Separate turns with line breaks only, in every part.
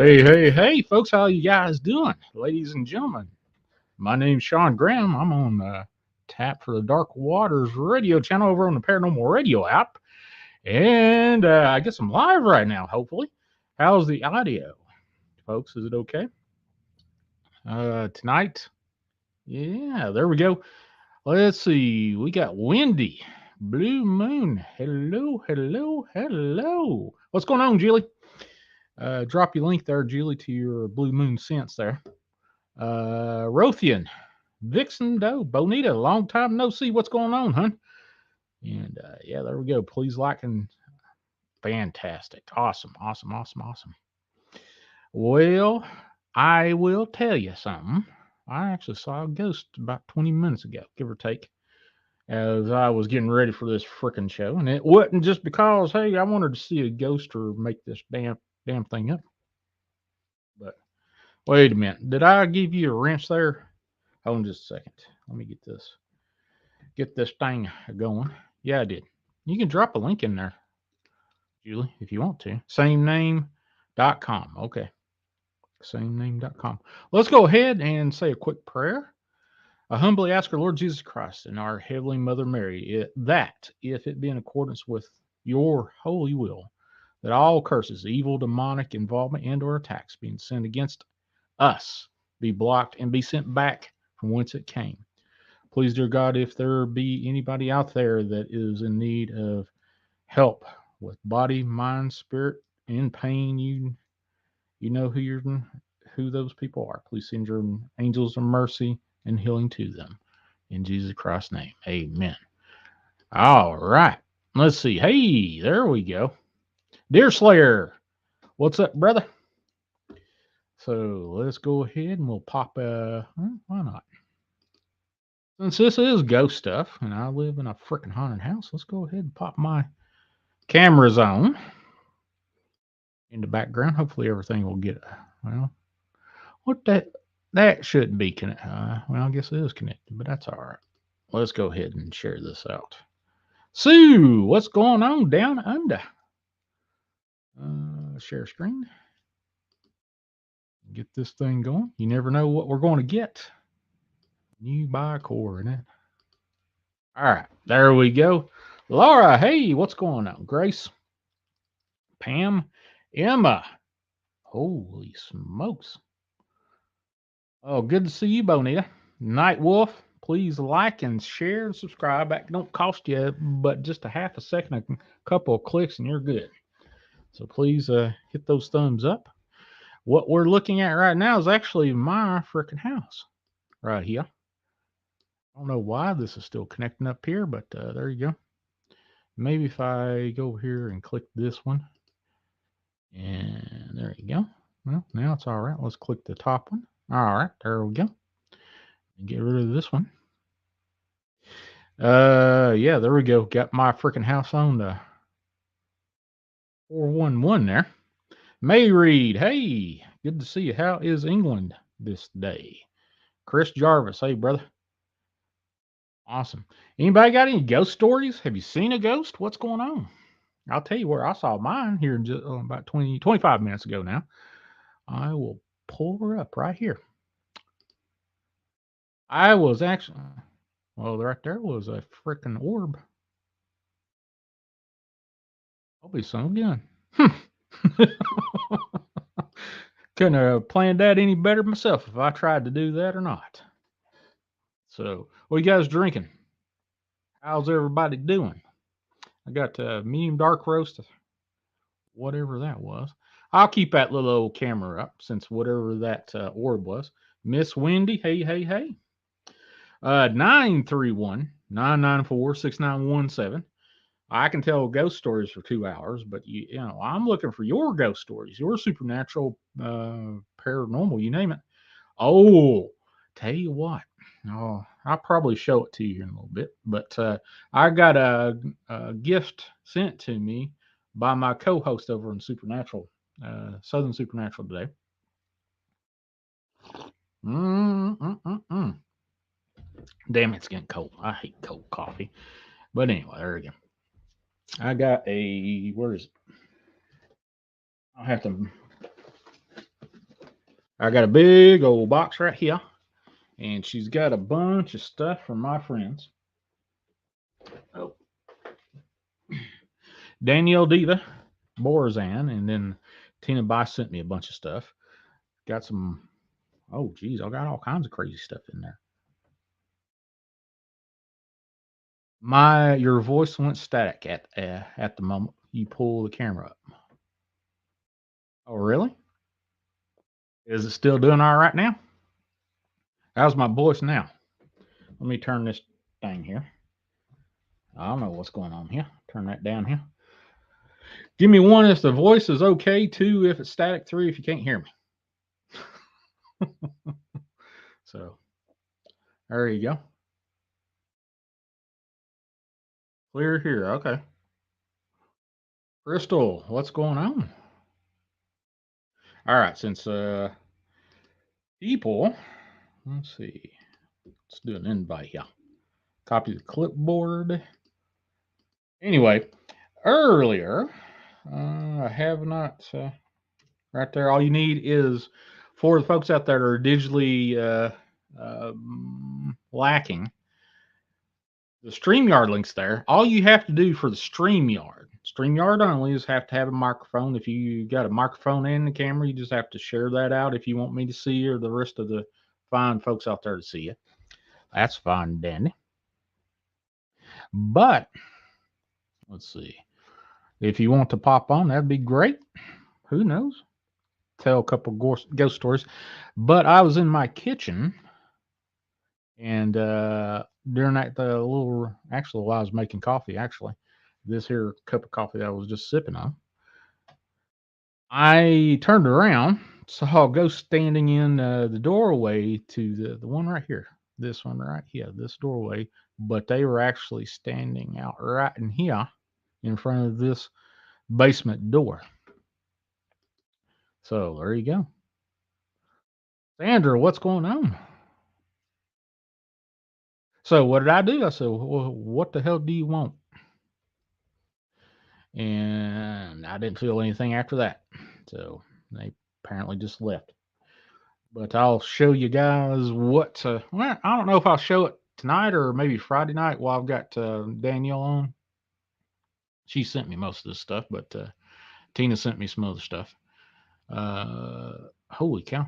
Hey, folks, how you guys doing? Ladies and gentlemen, my name's Shawn Graham. I'm on Tap for the Dark Waters radio channel over on the Paranormal radio app. And I guess I'm live right now, hopefully. How's the audio, folks? Is it okay? Tonight? Yeah, there we go. Let's see. We got Wendy, Blue Moon. Hello. What's going on, Julie? Drop your link there, Julie, to your Blue Moon Sense there. Rothian, Vixen Doe, Bonita, long time no see. What's going on, hun? And yeah, there we go. Please like and fantastic. Awesome. Well, I will tell you something. I actually saw a ghost about 20 minutes ago, give or take, as I was getting ready for this freaking show. And it wasn't just because, hey, I wanted to see a ghost or make this damn thing up. But wait a minute. Did I give you a wrench there? Hold on just a second. Let me get this thing going. Yeah, I did. You can drop a link in there, Julie, if you want to. Samename.com. Okay. Samename.com. Let's go ahead and say a quick prayer. I humbly ask our Lord Jesus Christ and our Heavenly Mother Mary that, if it be in accordance with your holy will, that all curses, evil, demonic involvement, and or attacks being sent against us be blocked and be sent back from whence it came. Please, dear God, if there be anybody out there that is in need of help with body, mind, spirit, in pain, you know who those people are. Please send your angels of mercy and healing to them. In Jesus Christ's name, amen. All right. Let's see. Hey, there we go. Deer Slayer, what's up, brother? So let's go ahead and we'll pop why not? Since this is ghost stuff and I live in a freaking haunted house, let's go ahead and pop my cameras on in the background. Hopefully everything will get, well, what that should be connected. Well, I guess it is connected, but that's all right. Let's go ahead and share this out. Sue, what's going on down under? Share screen. Get this thing going. You never know what we're going to get. New buy core in it. All right, there we go. Laura, hey, what's going on? Grace, Pam, Emma. Holy smokes. Oh, good to see you, Bonita. Night Wolf, please like and share and subscribe. That don't cost you but just a half a second, a couple of clicks, and you're good. So please hit those thumbs up. What we're looking at right now is actually my freaking house right here. I don't know why this is still connecting up here, but there you go. Maybe if I go here and click this one, and there you go. Well, now it's all right. Let's click the top one. All right, there we go. And get rid of this one. Yeah, there we go. Got my freaking house on the 411 there. May Reed, hey, good to see you. How is England this day? Chris Jarvis, hey, brother. Awesome. Anybody got any ghost stories? Have you seen a ghost? What's going on? I'll tell you where I saw mine here in just, about 25 minutes ago now. I will pull her up right here. I was actually, well, right there was a freaking orb. I'll be some gun. Couldn't have planned that any better myself if I tried to do that or not. So, what are you guys drinking? How's everybody doing? I got medium dark roast, whatever that was. I'll keep that little old camera up since whatever that orb was. Miss Wendy, hey. 931-994-6917. I can tell ghost stories for 2 hours, but you know, I'm looking for your ghost stories, your supernatural, paranormal, you name it. Oh, tell you what. Oh, I'll probably show it to you in a little bit, but I got a gift sent to me by my co-host over in Supernatural, Southern Supernatural today. Damn, it's getting cold. I hate cold coffee. But anyway, there we go. I got where is it? I'll have to I got a big old box right here, and she's got a bunch of stuff from my friends. Oh, Danielle Diva, Borzan, and then Tina Bai sent me a bunch of stuff. Got some. Oh, geez, I got all kinds of crazy stuff in there. Your voice went static at the moment you pull the camera up. Oh, really? Is it still doing all right now? How's my voice now? Let me turn this thing here. I don't know what's going on here. Turn that down here. Give me one if the voice is okay. Two if it's static. Three if you can't hear me. So there you go. Clear here. Okay. Crystal, what's going on? All right. Since people, let's see. Let's do an invite here. Copy the clipboard. Anyway, earlier, I have not. Right there, all you need is for the folks out there that are digitally lacking. The StreamYard link's there. All you have to do for the StreamYard only is have to have a microphone. If you got a microphone and the camera, you just have to share that out if you want me to see you or the rest of the fine folks out there to see you. That's fine, Danny. But let's see. If you want to pop on, that'd be great. Who knows? Tell a couple ghost stories. But I was in my kitchen, and during that actually, while I was making coffee, this here cup of coffee that I was just sipping on, I turned around, saw a ghost standing in the doorway to the one right here, this one right here, this doorway. But they were actually standing out right in here in front of this basement door. So there you go. Sandra, what's going on? So what did I do? I said, well, what the hell do you want? And I didn't feel anything after that. So they apparently just left. But I'll show you guys what. Well, I don't know if I'll show it tonight or maybe Friday night while I've got Danielle on. She sent me most of this stuff, but Tina sent me some other stuff. Holy cow.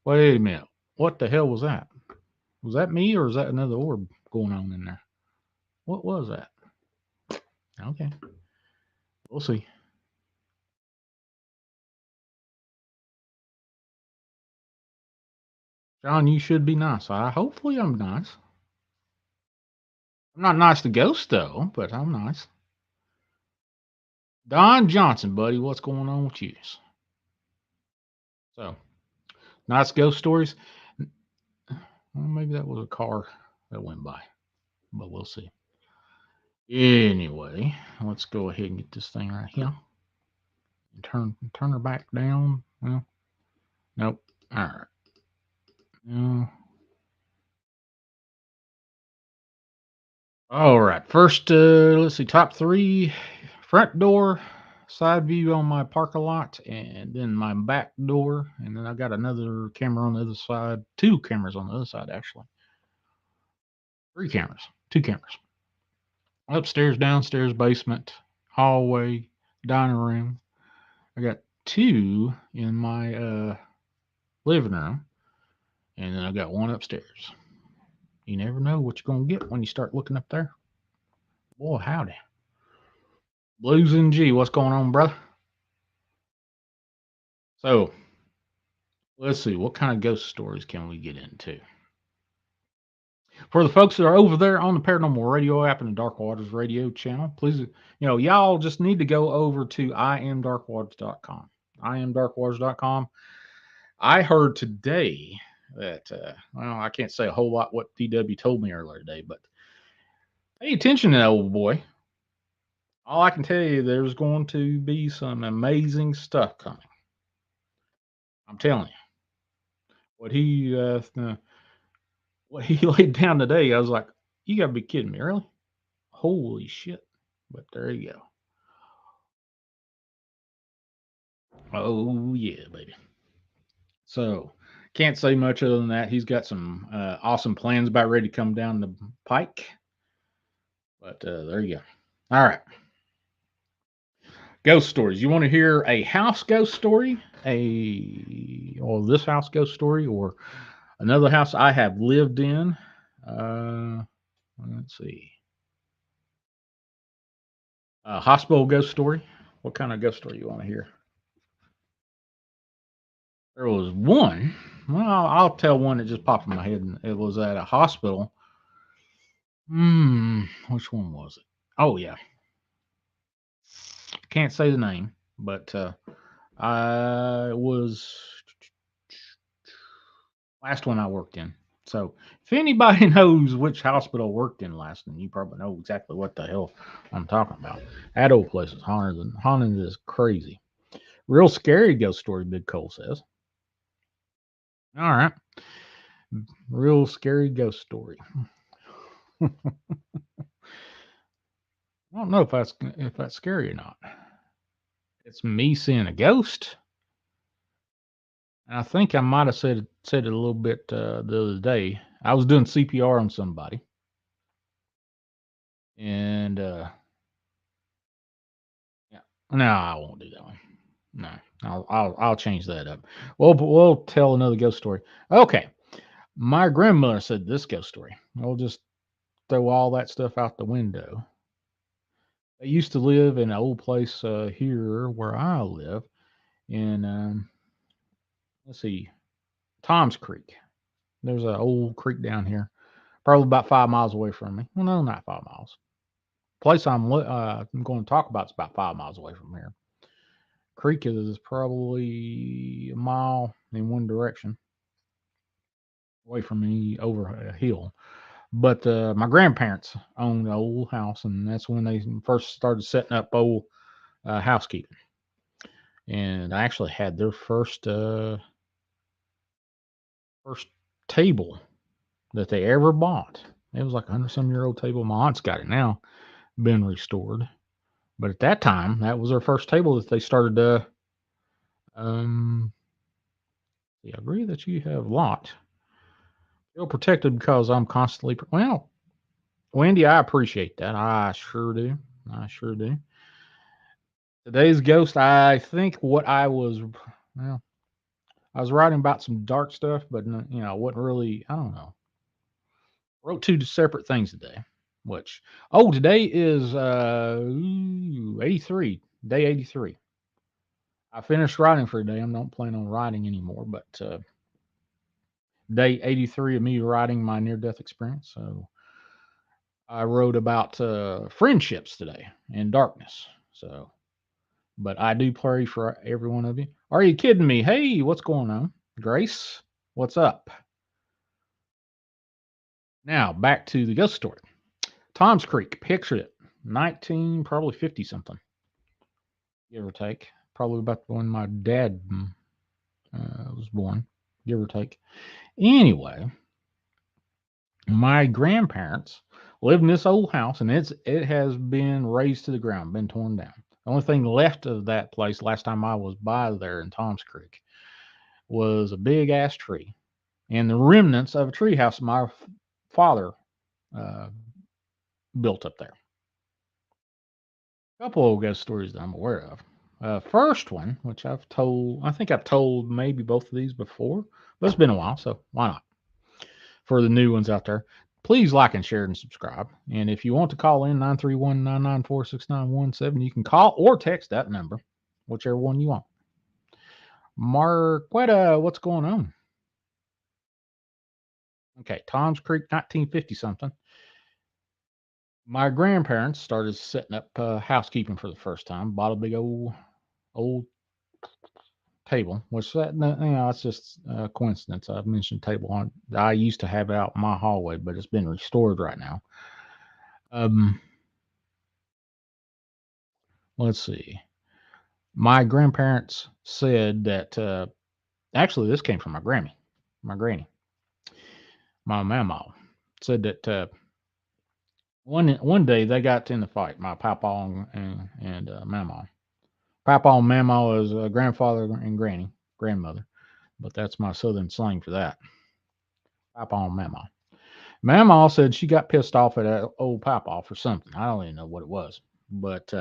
Wait a minute. What the hell was that? Was that me or is that another orb going on in there? What was that? Okay. We'll see. John, you should be nice. Hopefully I'm nice. I'm not nice to ghosts though, but I'm nice. Don Johnson, buddy, what's going on with you? So, nice ghost stories. Well, maybe that was a car that went by, but we'll see. Anyway, let's go ahead and get this thing right here. Turn her back down. Well, nope. All right. No. All right. First, let's see. Top three: front door, side view on my parking lot, and then my back door, and then I got another camera on the other side. Two cameras on the other side, actually. Three cameras. Two cameras. Upstairs, downstairs, basement, hallway, dining room. I got two in my living room, and then I got one upstairs. You never know what you're gonna get when you start looking up there. Boy, howdy. Blues and G, what's going on, brother? So let's see, what kind of ghost stories can we get into? For the folks that are over there on the Paranormal Radio app and the Dark Waters Radio channel, please, y'all just need to go over to iamdarkwaters.com. iamdarkwaters.com. I heard today that, well, I can't say a whole lot what DW told me earlier today, but pay attention to that old boy. All I can tell you, there's going to be some amazing stuff coming. I'm telling you. What he laid down today, I was like, you got to be kidding me, really? Holy shit. But there you go. Oh, yeah, baby. So, Can't say much other than that. He's got some awesome plans about ready to come down the pike. But there you go. All right. Ghost stories. You want to hear a house ghost story? Or this house ghost story, or another house I have lived in? Let's see. Hospital ghost story. What kind of ghost story you want to hear? There was one. Well, I'll tell one that just popped in my head, and it was at a hospital. Which one was it? Oh yeah, can't say the name, but I was last one I worked in. So if anybody knows which hospital I worked in last, then you probably know exactly what the hell I'm talking about. That old place is haunted is crazy. Real scary ghost story, Big Cole says. All right. Real scary ghost story. I don't know if that's scary or not. It's me seeing a ghost. And I think I might have said it a little bit the other day. I was doing CPR on somebody, and yeah, no, I won't do that one. No, I'll change that up. We'll tell another ghost story. Okay, my grandmother said this ghost story. We'll just throw all that stuff out the window. They used to live in an old place here where I live in let's see, Tom's Creek. There's an old creek down here, probably about 5 miles away from me. Well, no, not 5 miles. Place I'm going to talk about is about 5 miles away from here. Creek is probably a mile in one direction away from me over a hill. But my grandparents owned an old house, and that's when they first started setting up old housekeeping. And I actually had their first table that they ever bought. It was like a 100-some-year-old table. My aunt's got it now, been restored. But at that time, that was their first table that they started. Um, I agree that you have a lot. Feel protected because I'm constantly. Well, Wendy, I appreciate that. I sure do. I sure do. Today's ghost, I think what well, I was writing about some dark stuff, but I wasn't really. I don't know. Wrote two separate things today. Today is 83, day 83. I finished writing for today. I don't plan on writing anymore, but day 83 of me writing my near death experience. So I wrote about friendships today and darkness. So, but I do pray for every one of you. Are you kidding me? Hey, what's going on? Grace, what's up? Now back to the ghost story. Tom's Creek, picture it. probably 50 something, give or take. Probably about when my dad was born, give or take. Anyway, my grandparents lived in this old house, and it has been razed to the ground, been torn down. The only thing left of that place last time I was by there in Tom's Creek was a big ass tree and the remnants of a tree house my father uh, built up there. A couple of ghost stories that I'm aware of. First one, which I think I've told maybe both of these before, but it's been a while, so why not? For the new ones out there, please like and share and subscribe. And if you want to call in 931-994-6917, you can call or text that number, whichever one you want. Marquetta, what's going on? Okay, Tom's Creek, 1950 something. My grandparents started setting up housekeeping for the first time. Bought a big old table, which it's just a coincidence. I've mentioned table on. I used to have it out in my hallway, but it's been restored right now. Let's see. My grandparents said that actually this came from my granny, my mama said that one day they got in the fight. My papa and mama. Papa and mama is grandfather and grandmother. but that's my southern slang for that. Papa on Mama. Mama said she got pissed off at that old Papa for something. I don't even know what it was, but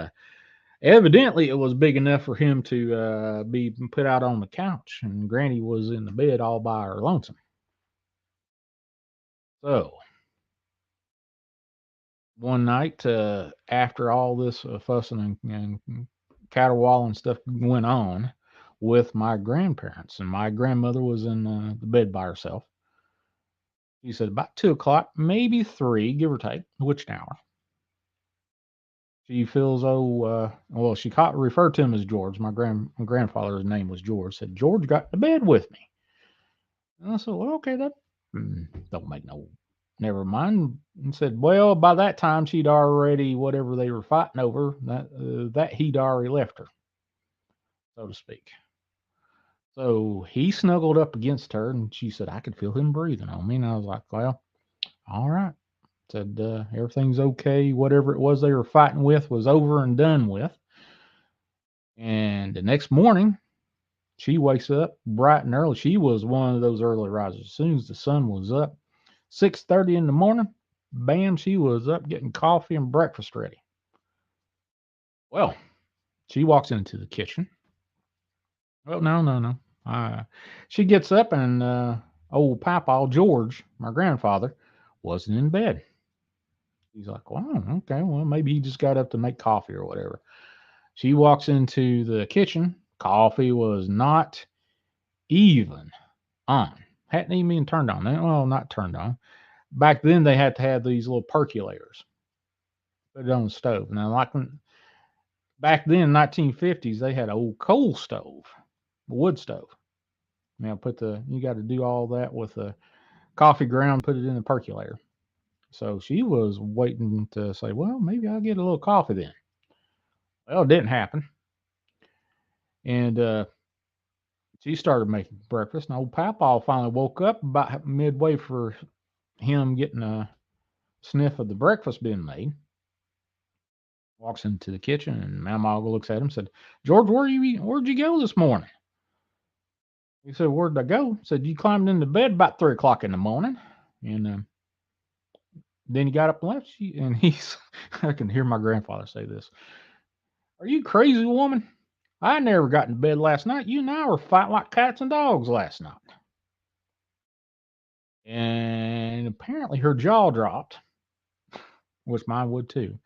evidently it was big enough for him to be put out on the couch, and Granny was in the bed all by her lonesome. So one night, after all this fussing and caterwauling stuff went on with my grandparents, and my grandmother was in the bed by herself. She said about 2 o'clock, maybe three, give or take, which an hour. She feels well. She referred to him as George. My grandfather's name was George. Said George got to bed with me. And I said, well, okay, that don't make no. Never mind. And said, well, by that time she'd already whatever they were fighting over that he'd already left her, so to speak. So he snuggled up against her, and she said, I could feel him breathing on me. And I was like, well, all right. Said, everything's okay. Whatever it was they were fighting with was over and done with. And the next morning, she wakes up bright and early. She was one of those early risers. As soon as the sun was up, 6:30 in the morning, bam, she was up getting coffee and breakfast ready. Well, she walks into the kitchen. Well, no. She gets up and old Papa George, my grandfather, wasn't in bed. He's like, wow, okay, well, maybe he just got up to make coffee or whatever. She walks into the kitchen. Coffee was not even on. Hadn't even been turned on. Well, not turned on. Back then, they had to have these little percolators. Put it on the stove. Now, back then, 1950s, they had an old coal stove, a wood stove. Now, you got to do all that with a coffee ground, put it in the percolator. So she was waiting to say, well, maybe I'll get a little coffee then. Well, it didn't happen. And she started making breakfast, and old Papa finally woke up about midway for him getting a sniff of the breakfast being made. Walks into the kitchen, and Mama looks at him and said, George, where'd you go this morning? He said, where'd I go? Said, you climbed into bed about 3 o'clock in the morning. And then he got up and left. And I can hear my grandfather say this. Are you crazy, woman? I never got in bed last night. You and I were fighting like cats and dogs last night. And apparently her jaw dropped, which mine would too.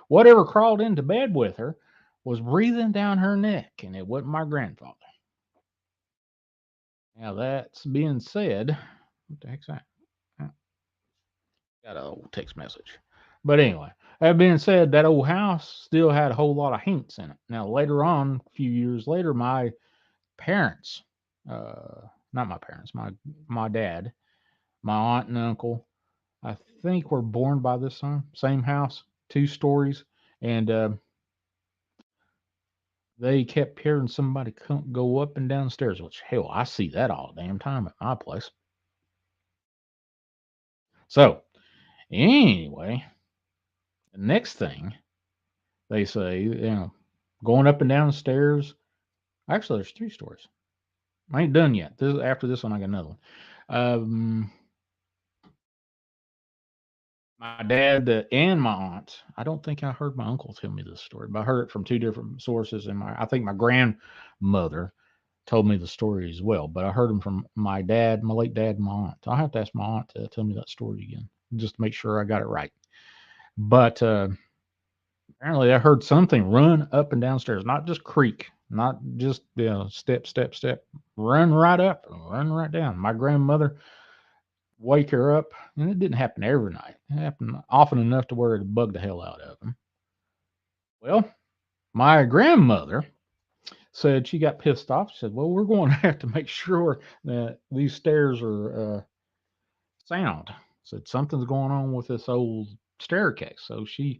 Whatever crawled into bed with her was breathing down her neck, and it wasn't my grandfather. Now, that's being said, what the heck's that? Got an old text message. But anyway, that being said, that old house still had a whole lot of hints in it. Now, later on, a few years later, my parents, not my parents, my dad, my aunt and uncle, I think were born by this time. Same house, 2 stories, and they kept hearing somebody go up and down the stairs, which, hell, I see that all the damn time at my place. So, anyway, the next thing they say, going up and down the stairs. Actually, there's 3 stories. I ain't done yet. After this one, I got another one. My dad and my aunt. I don't think I heard my uncle tell me this story, but I heard it from 2 different sources. And I think my grandmother told me the story as well, but I heard them from my dad, my late dad, and my aunt. I'll have to ask my aunt to tell me that story again, just to make sure I got it right. But apparently I heard something run up and downstairs, not just creak, not just step, step, step, run right up, run right down. My grandmother wake her up, and it didn't happen every night. It happened often enough to where it bugged the hell out of them. Well, my grandmother said she got pissed off. She said, well, we're going to have to make sure that these stairs are sound. Said something's going on with this old staircase. So she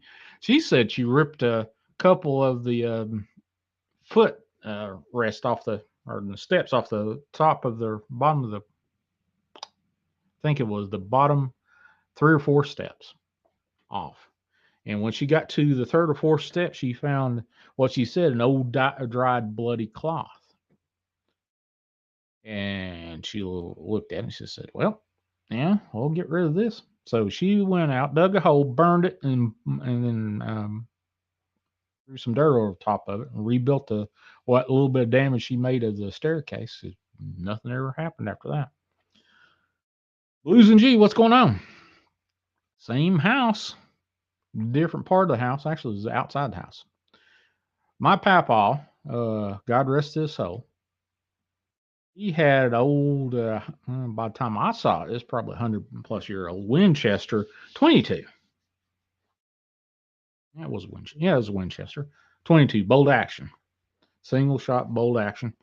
said she ripped a couple of the foot rest off the steps off the top of the bottom of the. I think it was the bottom 3 or 4 steps off. And when she got to the third or fourth step, she found what she said an old dried bloody cloth. And she looked at it and she said, well, yeah, we'll get rid of this. So she went out, dug a hole, burned it, and then threw some dirt over the top of it and rebuilt the what little bit of damage she made of the staircase. Nothing ever happened after that. Blues and G, what's going on? Same house, different part of the house. Actually, it was outside the house. My papa, God rest his soul, he had old, by the time I saw it, it's probably 100+ year old Winchester 22. That was Winchester. Yeah, it was a Winchester 22 bolt action, single shot bolt action.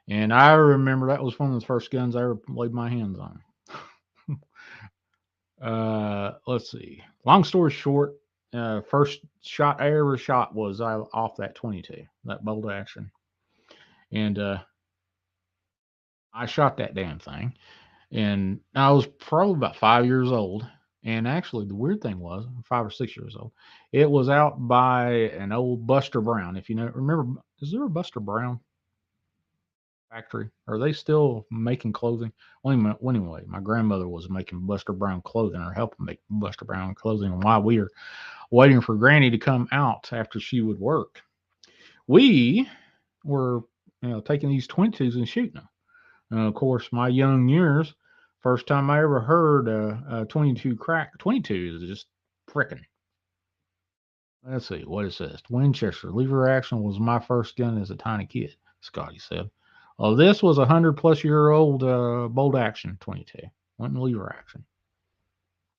And I remember that was one of the first guns I ever laid my hands on. Let's see. Long story short, first shot I ever shot was off that 22, that bolt action, and I shot that damn thing. And I was probably about 5 years old. And actually, the weird thing was, 5 or 6 years old, it was out by an old Buster Brown. If you know, remember, is there a Buster Brown factory? Are they still making clothing? Well, anyway, my grandmother was making Buster Brown clothing or helping make Buster Brown clothing. And while we were waiting for Granny to come out after she would work, we were, taking these 22s and shooting them. Of course, my young years, first time I ever heard a 22 crack. 22 is just frickin'. Let's see what it says. Winchester lever action was my first gun as a tiny kid, Scotty said. Oh, this was 100+ year old bolt action 22. Wasn't lever action.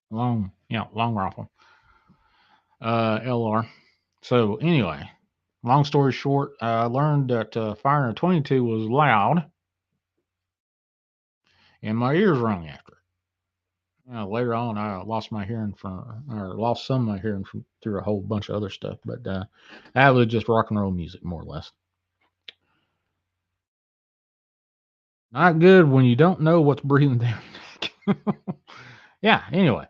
Long rifle. LR. So anyway, long story short, I learned that firing a 22 was loud, and my ears rung after it. Later on, I lost my hearing or lost some of my hearing through a whole bunch of other stuff. But that was just rock and roll music, more or less. Not good when you don't know what's breathing down your neck. Yeah. Anyway,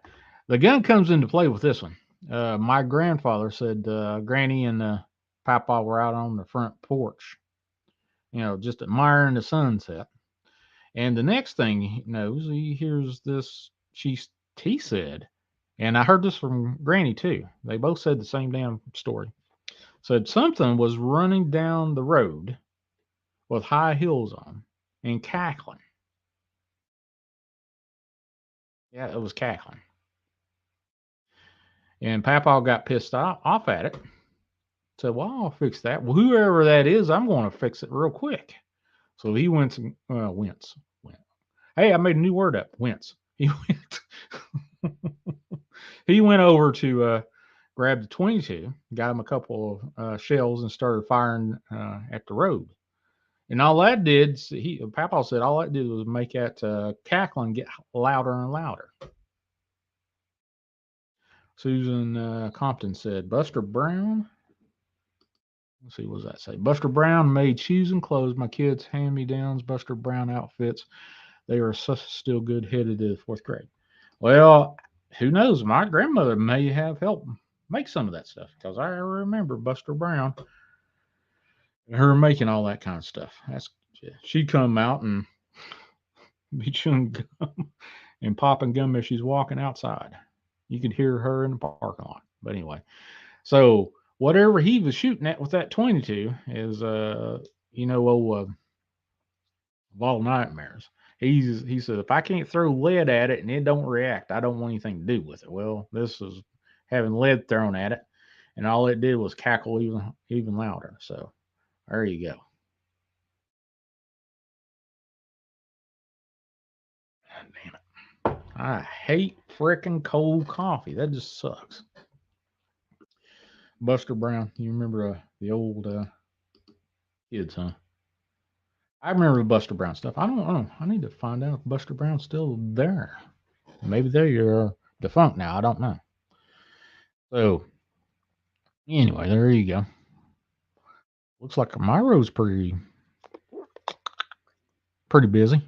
the gun comes into play with this one. My grandfather said Granny and Papa were out on the front porch, just admiring the sunset. And the next thing he knows, he hears this. He said, and I heard this from Granny too. They both said the same damn story. Said something was running down the road with high heels on and cackling. Yeah, it was cackling. And Papa got pissed off at it. Said, well, I'll fix that. Well, whoever that is, I'm going to fix it real quick. So he went and went. Hey, I made a new word up. Wince. He went. He went over to grab the 22, got him a couple of shells, and started firing at the road. And all that did, Papa said, all that did was make that cackling get louder and louder. Susan Compton said, Buster Brown. Let's see, what does that say? Buster Brown made shoes and clothes. My kids' hand-me-downs, Buster Brown outfits. They are still good headed to the fourth grade. Well, who knows? My grandmother may have helped make some of that stuff because I remember Buster Brown and her making all that kind of stuff. She'd come out and be chewing gum and popping gum as she's walking outside. You could hear her in the parking lot. But anyway, so whatever he was shooting at with that 22 is, of all nightmares. He said, if I can't throw lead at it and it don't react, I don't want anything to do with it. Well, this was having lead thrown at it, and all it did was cackle even louder. So there you go. God damn it. I hate freaking cold coffee. That just sucks. Buster Brown, you remember the old kids, huh? I remember the Buster Brown stuff. I don't know. I need to find out if Buster Brown's still there. Maybe they're defunct now. I don't know. So anyway, there you go. Looks like my road's pretty busy.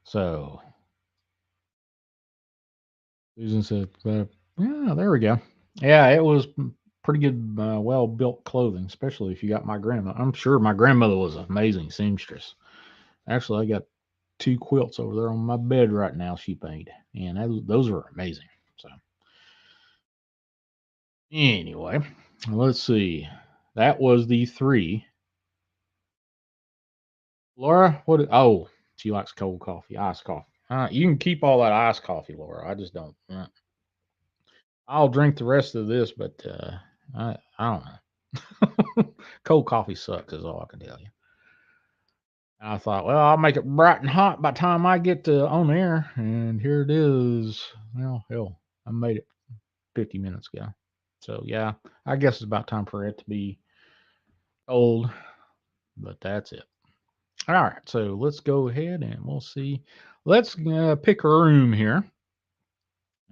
So Susan said, yeah, there we go. Yeah, it was pretty good, well-built clothing, especially if you got my grandma. I'm sure my grandmother was an amazing seamstress. Actually, I got two quilts over there on my bed right now she made, and those are amazing. So anyway, let's see. That was the three. Laura, what? Oh, she likes cold coffee, iced coffee. You can keep all that iced coffee, Laura. I just don't. I'll drink the rest of this, but I don't know. Cold coffee sucks, is all I can tell you. I thought, well, I'll make it bright and hot by the time I get to on air, and here it is. Well, hell, I made it 50 minutes ago. So yeah, I guess it's about time for it to be old, but that's it. All right, so let's go ahead and we'll see. Let's pick a room here,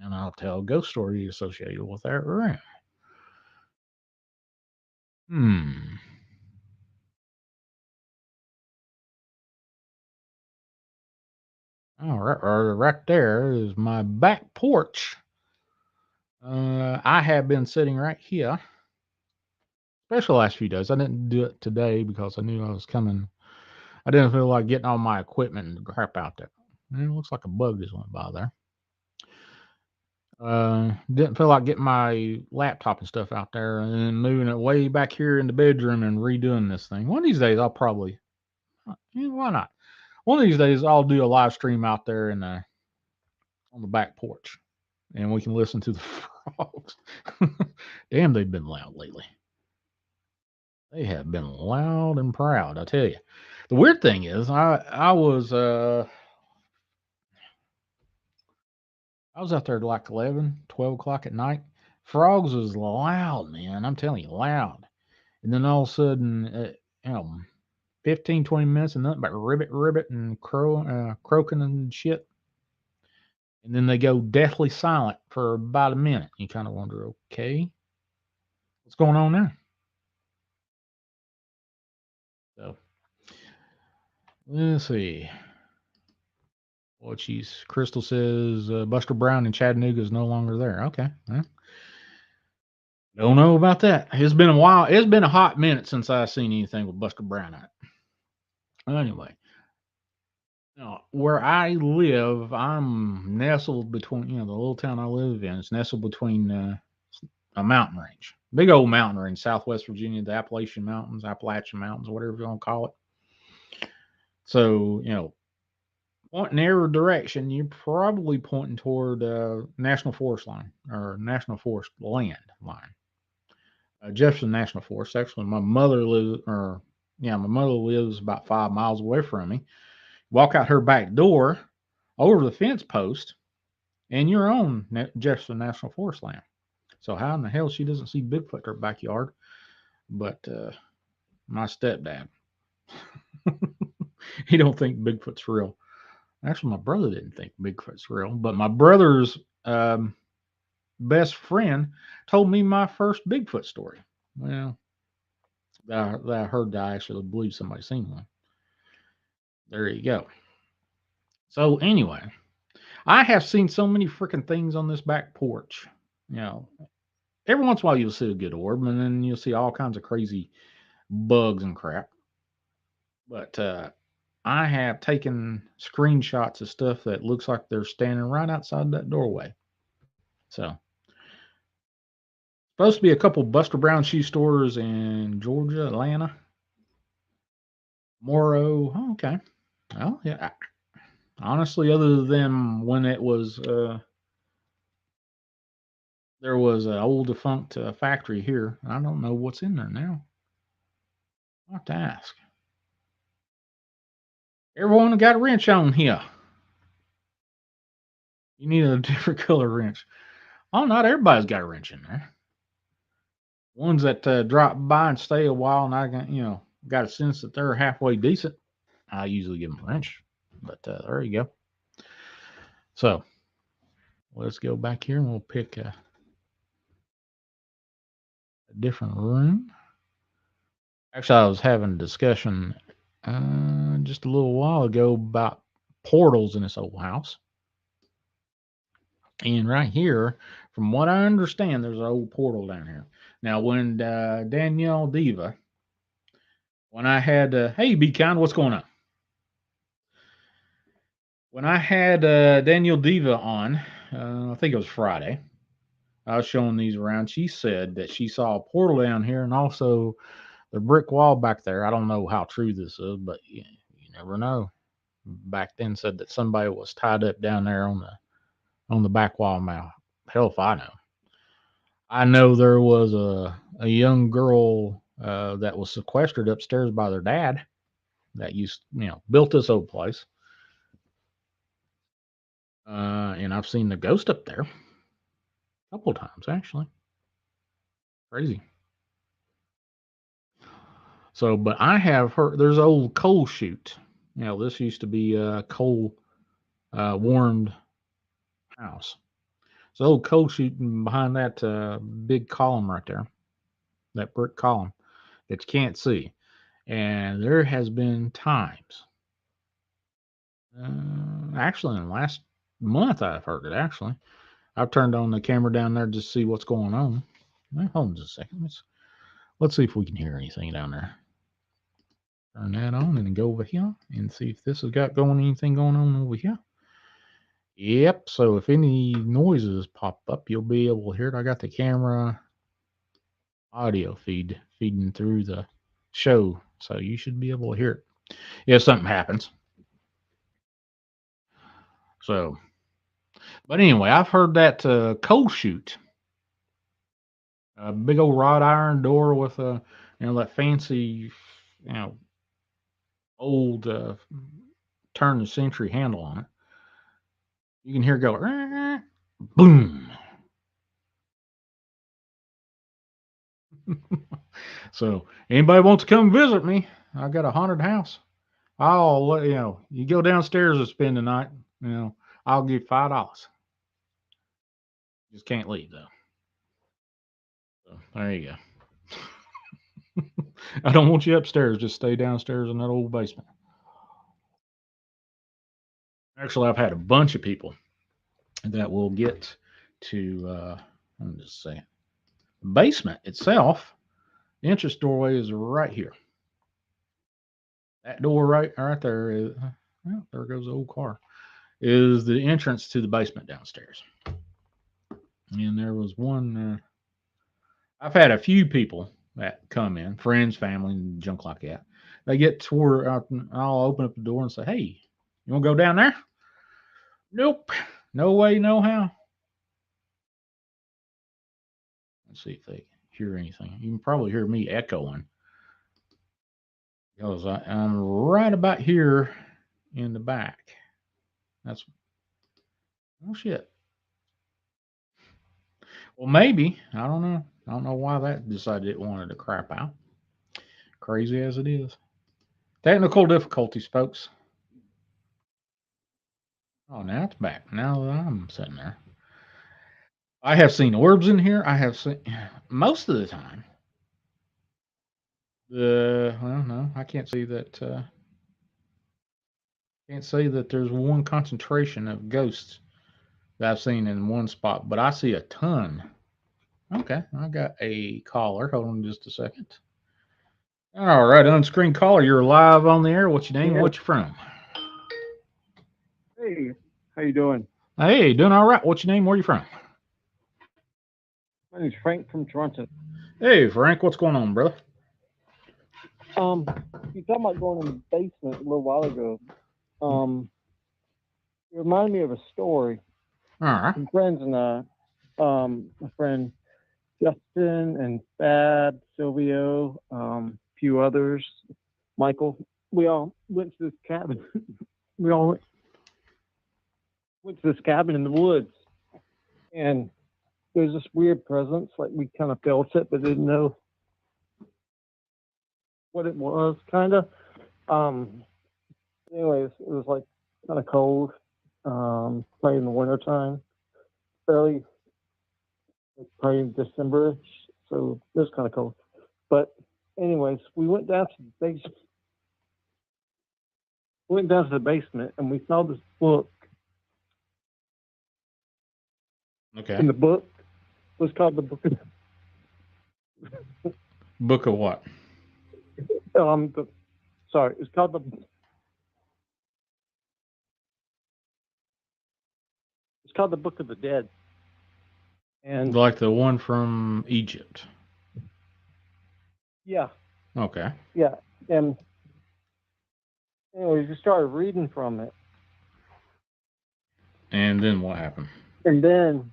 and I'll tell a ghost story associated with that room. Hmm. All right, right there is my back porch. I have been sitting right here, especially the last few days. I didn't do it today because I knew I was coming. I didn't feel like getting all my equipment and crap out there. And it looks like a bug just went by there. Didn't feel like getting my laptop and stuff out there and then moving it way back here in the bedroom and redoing this thing. One of these days, I'll probably, why not? One of these days, I'll do a live stream out there in on the back porch, and we can listen to the frogs. Damn, they've been loud lately. They have been loud and proud, I tell you. The weird thing is, I was out there like 11, 12 o'clock at night. Frogs was loud, man. I'm telling you, loud. And then all of a sudden, 15, 20 minutes and nothing but ribbit, and croaking and shit. And then they go deathly silent for about a minute. You kind of wonder, okay, what's going on there? So, let's see. Well, she's Crystal says Buster Brown in Chattanooga is no longer there. Okay. Well, don't know about that. It's been a while. It's been a hot minute since I've seen anything with Buster Brown on it. Anyway, where I live, I'm nestled between, the little town I live in. It's nestled between a mountain range, big old mountain range, Southwest Virginia, the Appalachian Mountains, whatever you want to call it. So, pointing every direction, you're probably pointing toward National Forest line or National Forest land line. Jefferson National Forest. Actually, my mother lives about 5 miles away from me. Walk out her back door, over the fence post, and you're on Jefferson National Forest land. So how in the hell she doesn't see Bigfoot in her backyard? But my stepdad, he don't think Bigfoot's real. Actually, my brother didn't think Bigfoot's real, but my brother's best friend told me my first Bigfoot story. Well, that I heard that I actually believe somebody seen one. There you go. So anyway, I have seen so many freaking things on this back porch. You know, every once in a while you'll see a good orb, and then you'll see all kinds of crazy bugs and crap. But I have taken screenshots of stuff that looks like they're standing right outside that doorway. So, supposed to be a couple Buster Brown shoe stores in Georgia, Atlanta, Morrow. Oh, okay. Well, yeah. Honestly, other than when it was, there was an old defunct factory here. I don't know what's in there now. I'll have to ask. Everyone got a wrench on here. You need a different color wrench. Oh, not everybody's got a wrench in there. Ones that drop by and stay a while, and I got a sense that they're halfway decent. I usually give them a wrench, but there you go. So let's go back here and we'll pick a different room. Actually, I was having a discussion just a little while ago about portals in this old house. And right here, from what I understand, there's an old portal down here. Now, when Danielle Diva, when I had, hey, Be Kind, what's going on? When I had Danielle Diva on, I think it was Friday, I was showing these around. She said that she saw a portal down here and also the brick wall back there. I don't know how true this is, but you never know. Back then, said that somebody was tied up down there on the back wall. Now, hell if I know. I know there was a young girl that was sequestered upstairs by their dad that used, built this old place. And I've seen the ghost up there a couple of times actually. Crazy. So, but I have heard there's an old coal chute. This used to be a coal warmed house. It's an old coal chute behind that big column right there, that brick column that you can't see. And there has been times, actually, in the last month, I've heard it. Actually, I've turned on the camera down there just to see what's going on. Hold on just a second. Let's see if we can hear anything down there. Turn that on and then go over here and see if this has got anything going on over here. Yep. So if any noises pop up, you'll be able to hear it. I got the camera audio feeding through the show, so you should be able to hear it if something happens. So, but anyway, I've heard that coal chute, a big old wrought iron door with a, that fancy, you know, old turn the century handle on it. You can hear it go, boom. So anybody wants to come visit me, I got a haunted house. I'll let you go downstairs and spend the night. I'll give $5. Just can't leave though. So there you go. I don't want you upstairs. Just stay downstairs in that old basement. Actually, I've had a bunch of people that will get to. Let me just say, the basement itself. The entrance doorway is right here. That door right there is. Well, there goes the old car. Is the entrance to the basement downstairs. And there was one. I've had a few people that come in, friends, family, and junk like that. They get to where I'll open up the door and say, "Hey, you want to go down there?" Nope, no way, no how. Let's see if they hear anything. You can probably hear me echoing because I'm right about here in the back. That's oh shit. Well, maybe I don't know. I don't know why that decided it wanted to crap out. Crazy as it is. Technical difficulties, folks. Oh, now it's back. Now that I'm sitting there. I have seen orbs in here. I have seen most of the time. Well, no, I can't see that. Can't say that there's one concentration of ghosts that I've seen in one spot, but I see a ton. Okay, I got a caller. Hold on just a second. All right, unscreened caller. You're live on the air. What's your name? Yeah. What you from?
Hey, how you doing?
Hey, doing all right. What's your name? Where you from?
My name's Frank from Toronto.
Hey, Frank. What's going on, brother?
You talking about going in the basement a little while ago. It reminded me of a story.
All right.
Some friends and my friend Justin and Fab, Silvio, a few others, Michael. We all went to this cabin. We all went to this cabin in the woods, and there's this weird presence. Like we kind of felt it, but didn't know what it was. Kind of. Anyways, it was like kind of cold. Probably in the wintertime, fairly probably in December, so it was kind of cold. But anyways, we went down to the basement. Went down to the basement and we saw this book.
Okay.
in the book. It was called the book of
Book of what?
the, sorry, it's called the Book of the Dead. And
Like the one from Egypt.
yeah,
Okay.
yeah, and we just started reading from it,
And then what happened?
and then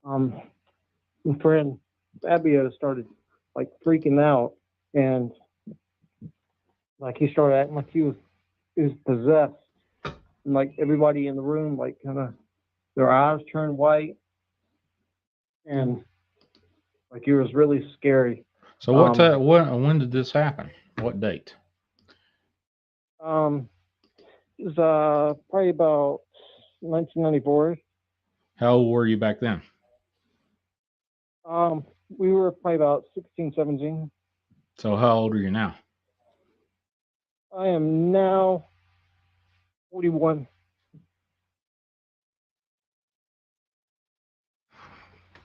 my friend Fabio started like freaking out, and like he started acting like he was possessed, and like everybody in the room like kind of their eyes turned white, and like it was really scary.
So when did this happen? What date?
Um, it was probably about 1994.
How old were you back then?
We were probably about 16, 17.
So how old are you now?
I am now 41.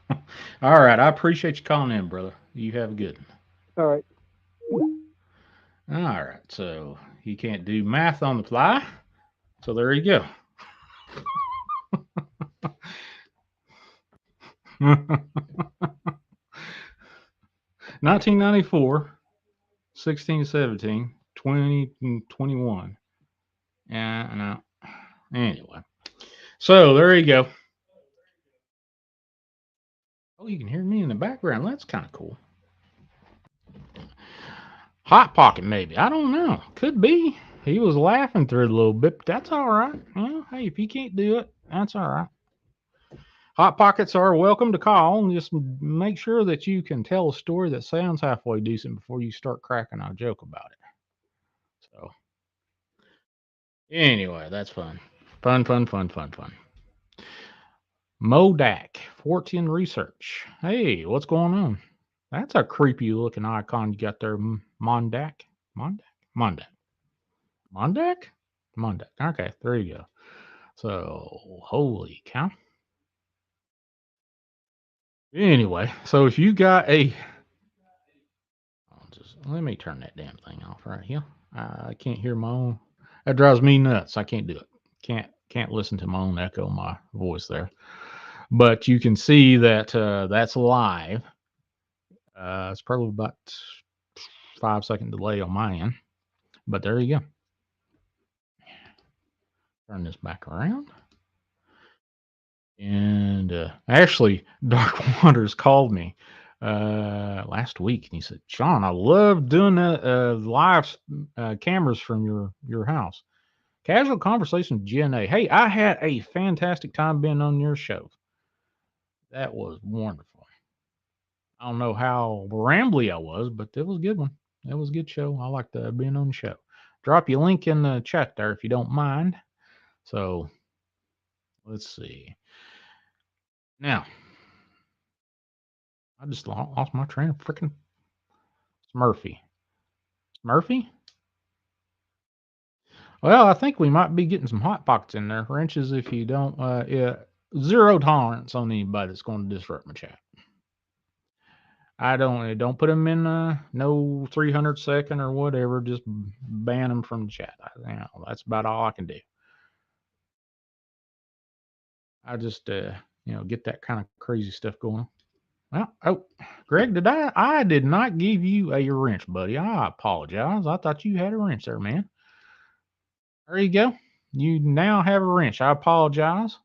All right. I appreciate you calling in, brother. You have a good one.
All right.
All right. So you can't do math on the fly. So there you go. 1994, 16, 17, 20, 21. Yeah, no. Anyway. So there you go. Oh, you can hear me in the background. That's kind of cool. Hot Pocket, maybe. I don't know. Could be. He was laughing through it a little bit, but that's all right. Well, hey, if you can't do it, that's all right. Hot Pockets are welcome to call and just make sure that you can tell a story that sounds halfway decent before you start cracking a joke about it. So, anyway, that's fun. Fun, fun, fun, fun, fun. Modak, Fortean Research. Hey, what's going on? That's a creepy looking icon you got there, Mondak. Mondak? Mondak. Mondak? Mondak. Okay, there you go. So, holy cow. Anyway, so if you got a, let me turn that damn thing off right here. I can't hear my own. That drives me nuts. I can't do it. Can't listen to my own echo, my voice there. But you can see that that's live. It's probably about 5 second delay on my end. But there you go. Turn this back around. And actually, Dark Waters called me last week, and he said, "Shawn, I love doing live cameras from your house. Casual conversation with GNA. Hey, I had a fantastic time being on your show. That was wonderful. I don't know how rambly I was, but it was a good one. It was a good show. I liked being on the show. Drop your link in the chat there if you don't mind. So let's see. Now, I just lost my train of freaking Smurfy. Smurfy? Well, I think we might be getting some hot pockets in there. Wrenches if you don't. Yeah, zero tolerance on anybody that's going to disrupt my chat. I don't put them in no 300 second or whatever. Just ban them from the chat. That's about all I can do. I just get that kind of crazy stuff going on. Well, oh, Greg, I did not give you a wrench, buddy. I apologize. I thought you had a wrench there, man. There you go. You now have a wrench. I apologize.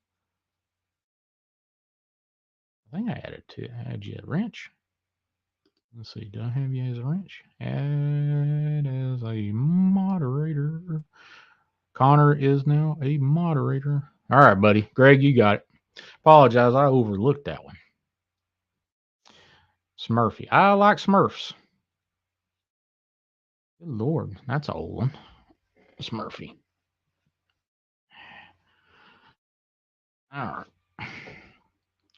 I think I add you a wrench. Let's see. Do I have you as a wrench? Add as a moderator. Connor is now a moderator. All right, buddy. Greg, you got it. Apologize. I overlooked that one. Smurfy. I like Smurfs. Good Lord. That's an old one. Smurfy. All right.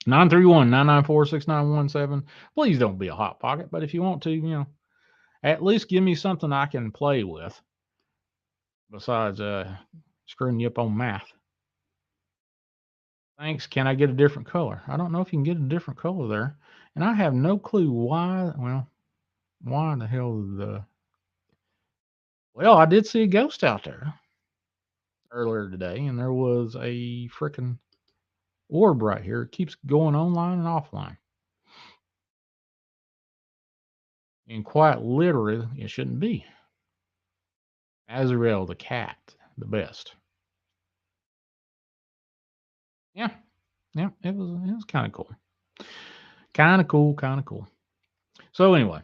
931-994-6917. Please don't be a hot pocket, but if you want to, at least give me something I can play with besides screwing you up on math. Thanks. Can I get a different color? I don't know if you can get a different color there. And I have no clue why. Well, why the hell the. Well, I did see a ghost out there earlier today, and there was a freaking orb right here. It keeps going online and offline. And quite literally, it shouldn't be. Azrael the cat, the best. Yeah, yeah, it was kind of cool. Kind of cool, kind of cool. So anyway,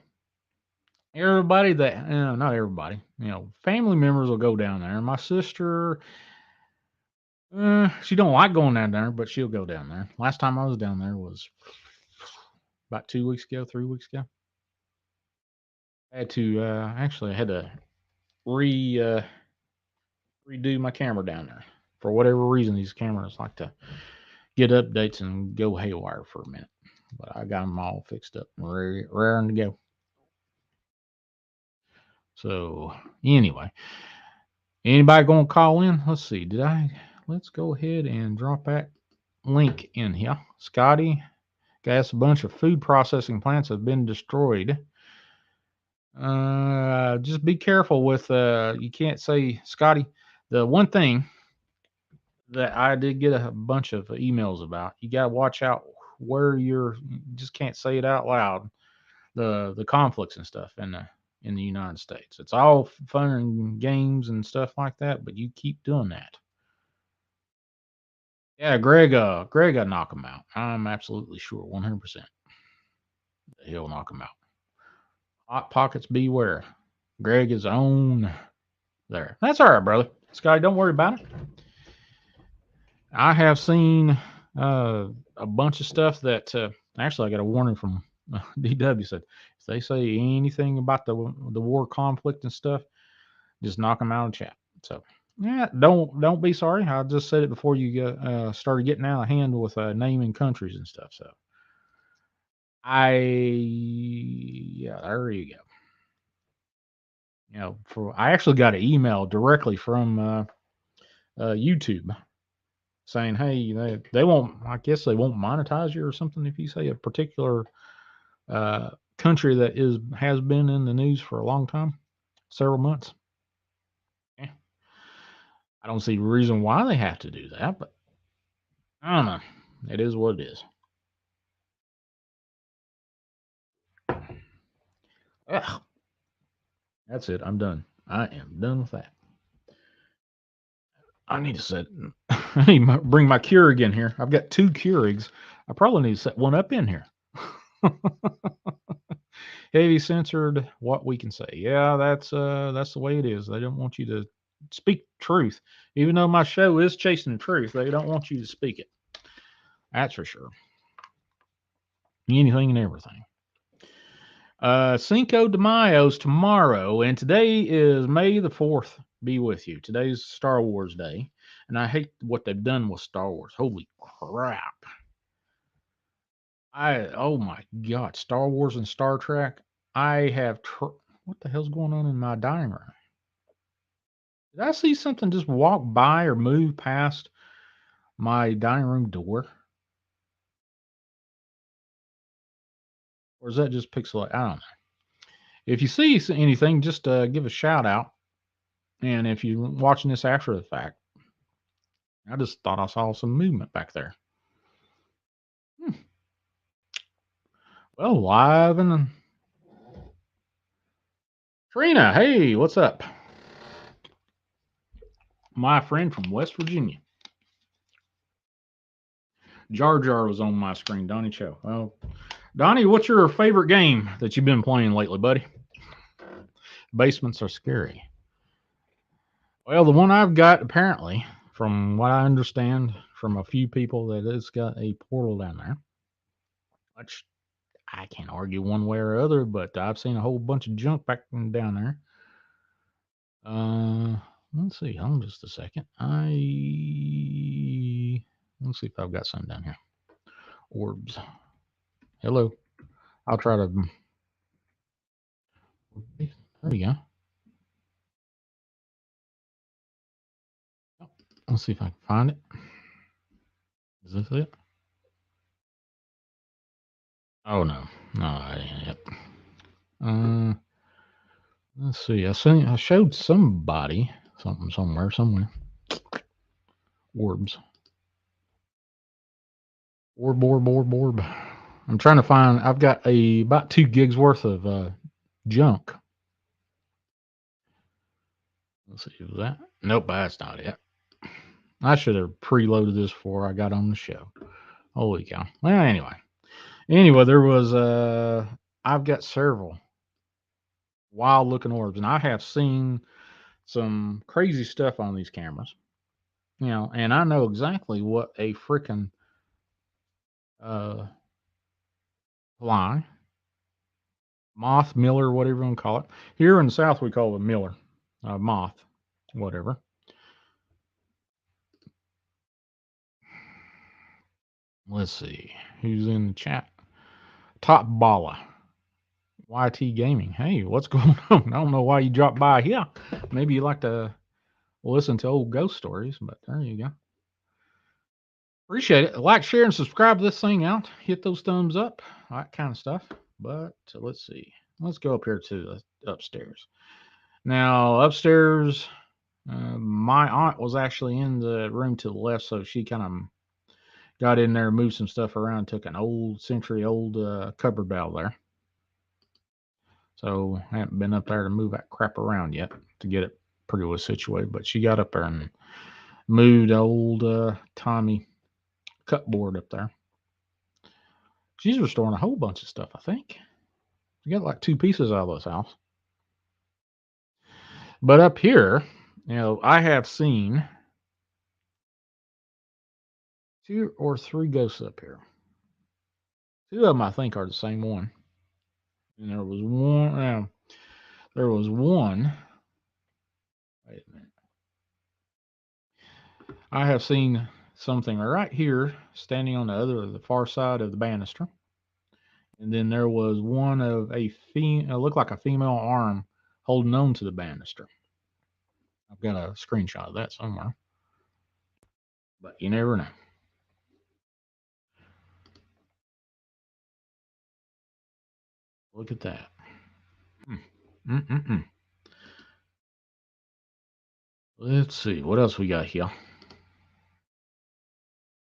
everybody that not everybody, family members will go down there. My sister, she don't like going down there, but she'll go down there. Last time I was down there was about 2 weeks ago, 3 weeks ago. I had to actually I had to re redo my camera down there for whatever reason. These cameras like to get updates and go haywire for a minute, but I got them all fixed up and raring to go. So anyway, anybody gonna call in? Let's see. Let's go ahead and drop that link in here. Scotty, guess a bunch of food processing plants have been destroyed. Just be careful with you can't say Scotty. The one thing that I did get a bunch of emails about, you gotta watch out where you just can't say it out loud. The conflicts and stuff in the United States. It's all fun and games and stuff like that, but you keep doing that. Yeah, Greg got knock him out. I'm absolutely sure, 100% that he'll knock him out. Hot pockets beware. Greg is on there. That's all right, brother. Scotty, don't worry about it. I have seen a bunch of stuff that actually I got a warning from DW said if they say anything about the war conflict and stuff, just knock them out of chat. So yeah, don't be sorry. I just said it before you started getting out of hand with naming countries and stuff. So yeah, there you go. I actually got an email directly from YouTube saying, hey, they won't. I guess they won't monetize you or something if you say a particular country that has been in the news for a long time, several months. Yeah. I don't see a reason why they have to do that, but I don't know. It is what it is. Ugh, that's it. I'm done. I am done with that. I need to set. I need to bring my Keurig in here. I've got two Keurigs. I probably need to set one up in here. Heavy censored. What we can say. Yeah, that's the way it is. They don't want you to speak truth, even though my show is chasing the truth. They don't want you to speak it. That's for sure. Anything and everything. Cinco de Mayo's tomorrow, and today is May the 4th. Be with you. Today's Star Wars Day, and I hate what they've done with Star Wars. Holy crap. Oh my God, Star Wars and Star Trek. I have, what the hell's going on in my dining room? Did I see something just walk by or move past my dining room door? Or is that just pixel? I don't know. If you see anything, just give a shout out. And if you're watching this after the fact, I just thought I saw some movement back there. Hmm. Well, live and Trina, hey, what's up? My friend from West Virginia. Jar Jar was on my screen. Donnie Cho. Well, Donnie, what's your favorite game that you've been playing lately, buddy? Basements are scary. Well, the one I've got, apparently, from what I understand from a few people, that it's got a portal down there, which I can't argue one way or other, but I've seen a whole bunch of junk back down there. Uh, let's see. Hold on just a second. Let's see if I've got some down here. Orbs. Hello. I'll try to. There we go. Let's see if I can find it. Is this it? Oh no, no, that ain't it. Let's see. I showed somebody something somewhere. Orbs. Orb. I'm trying to find. I've got about 2 gigs worth of junk. Let's see. Was that? Nope, that's not it. I should have preloaded this before I got on the show. Holy cow. Well, anyway, there was I've got several wild looking orbs, and I have seen some crazy stuff on these cameras. And I know exactly what a freaking uh, fly, moth, miller, whatever you want to call it. Here in the South, we call it a miller, moth, whatever. Let's see who's in the chat. Top Balla, YT Gaming. Hey, what's going on? I don't know why you dropped by here. Maybe you like to listen to old ghost stories, but there you go. Appreciate it. Like, share, and subscribe to this thing out. Hit those thumbs up, that kind of stuff. But let's see. Let's go up here to the upstairs. Now, upstairs, my aunt was actually in the room to the left, so she kind of got in there, moved some stuff around, took an old century-old cupboard out there. So I haven't been up there to move that crap around yet to get it pretty well situated. But she got up there and moved old Tommy cupboard up there. She's restoring a whole bunch of stuff, I think. She got like 2 pieces out of this house. But up here, I have seen 2 or 3 ghosts up here. 2 of them, I think, are the same one. And there was one. Wait a minute. I have seen something right here, standing on the far side of the banister. And then there was one of looked like a female arm holding on to the banister. I've got a screenshot of that somewhere. But you never know. Look at that. Let's see. What else we got here?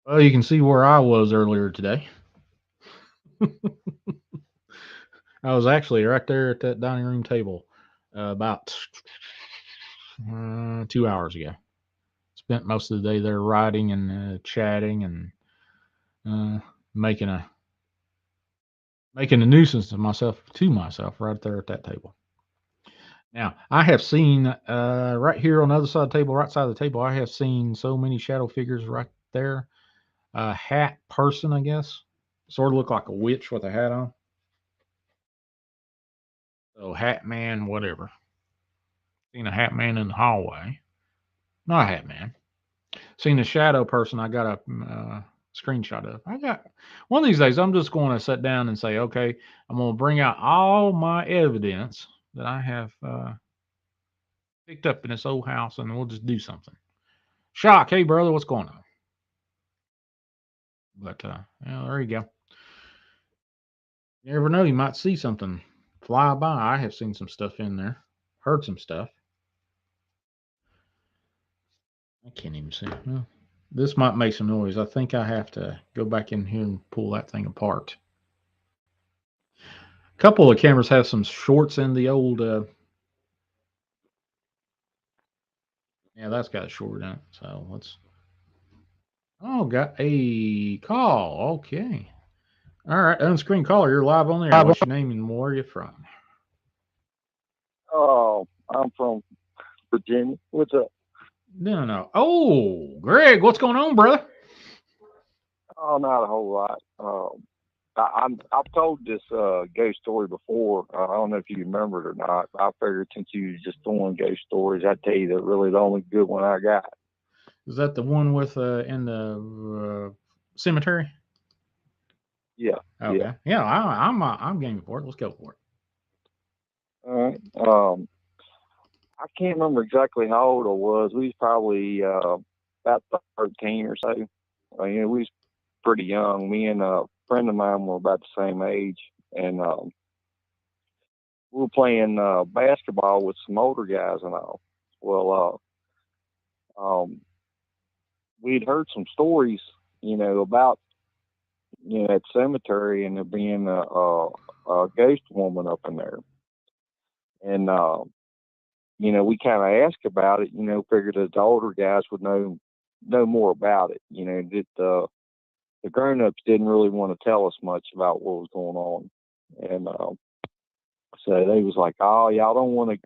Well, you can see where I was earlier today. I was actually right there at that dining room table about 2 hours ago. Spent most of the day there writing and chatting and making a nuisance of myself right there at that table. Now, I have seen right here on the other side of the table, right side of the table, I have seen so many shadow figures right there. A hat person, I guess. Sort of look like a witch with a hat on. So, hat man, whatever. Seen a hat man in the hallway. Not a hat man. Seen a shadow person I got a screenshot of. I got one of these days, I'm just going to sit down and say, okay, I'm going to bring out all my evidence that I have picked up in this old house and we'll just do something. Shock, hey brother, what's going on? But there you go. You never know, you might see something fly by. I have seen some stuff in there, heard some stuff. I can't even see. Well, this might make some noise. I think I have to go back in here and pull that thing apart. A couple of cameras have some shorts in the old. Yeah, that's got a short in it. So let's. Oh, got a call. Okay. All right, unscreen caller. You're live on there. What's your name and where are you from?
Oh, I'm from Virginia. What's up?
No. Oh, Greg, what's going on, brother?
Oh, not a whole lot. I've told this ghost story before. I don't know if you remember it or not. I figured since you was just throwing ghost stories, I'd tell you that really the only good one I got.
Is that the one with in the cemetery?
Yeah.
Okay. Yeah, I'm game for it. Let's go for it.
All right. I can't remember exactly how old I was. We was probably about 13 or so. We was
pretty young. Me and a friend of mine were about the same age, and we were playing basketball with some older guys and all. Well, we'd heard some stories, about that cemetery and there being a ghost woman up in there, and we kind of asked about it. Figured that the older guys would know more about it. That the grown-ups didn't really want to tell us much about what was going on, and so they was like, "Oh, y'all don't want to,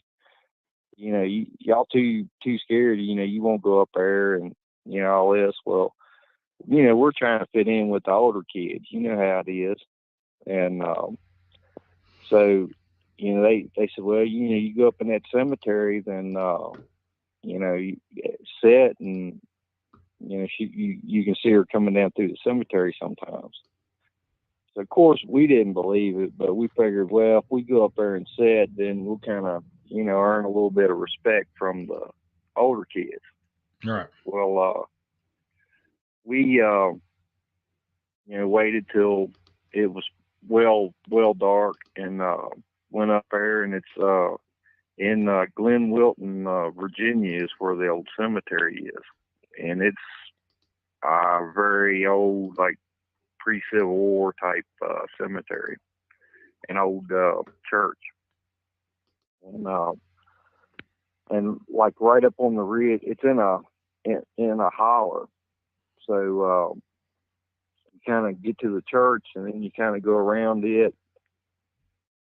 y'all too scared. You won't go up there and all this." Well, we're trying to fit in with the older kids. You know how it is, and so they said, "Well, you go up in that cemetery, then you sit and you can see her coming down through the cemetery sometimes." So of course we didn't believe it, but we figured, well, if we go up there and sit, then we'll kind of earn a little bit of respect from the older kids.
Right.
Well, we waited till it was well dark and went up there, and it's in Glen Wilton, Virginia, is where the old cemetery is, and it's very old, like pre-Civil War type cemetery, an old church, and like right up on the ridge, it's in a holler. So you kind of get to the church, and then you kind of go around it,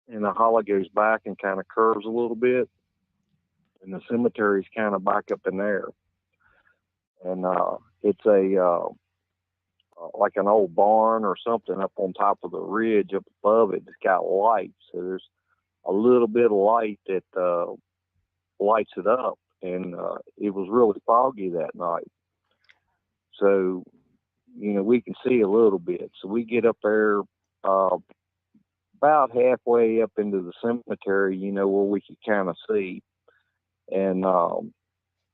and the holler goes back and kind of curves a little bit, and the cemetery's kind of back up in there, and it's a like an old barn or something up on top of the ridge up above it. It's got lights, so there's a little bit of light that lights it up, and it was really foggy that night, so we can see a little bit. So we get up there about halfway up into the cemetery, where we could kind of see, and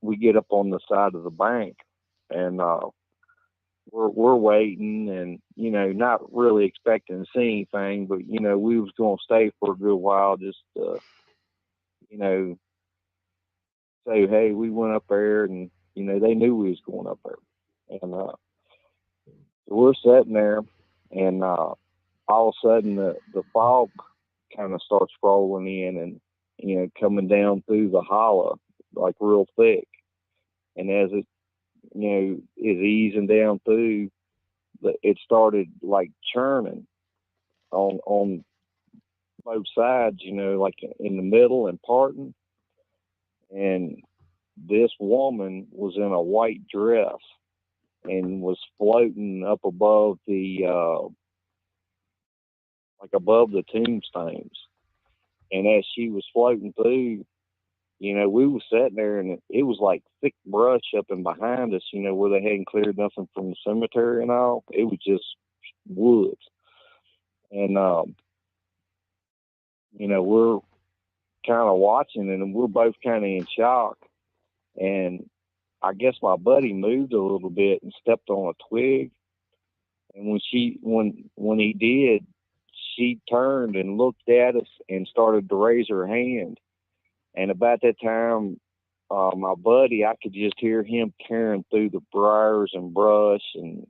we get up on the side of the bank, and we're waiting, and not really expecting to see anything, but we was going to stay for a good while, just say, hey, we went up there, and they knew we was going up there, and so we're sitting there, and all of a sudden the fog kind of starts rolling in, and coming down through the hollow like real thick, and as it is easing down through, it started like churning on both sides, like in the middle and parting. And this woman was in a white dress and was floating up above above the tombstones. And as she was floating through, we were sitting there, and it was like thick brush up and behind us, where they hadn't cleared nothing from the cemetery and all. It was just woods. And, we're kind of watching it, and we're both kind of in shock. And I guess my buddy moved a little bit and stepped on a twig. And when he did, she turned and looked at us and started to raise her hand. And about that time, my buddy, I could just hear him tearing through the briars and brush and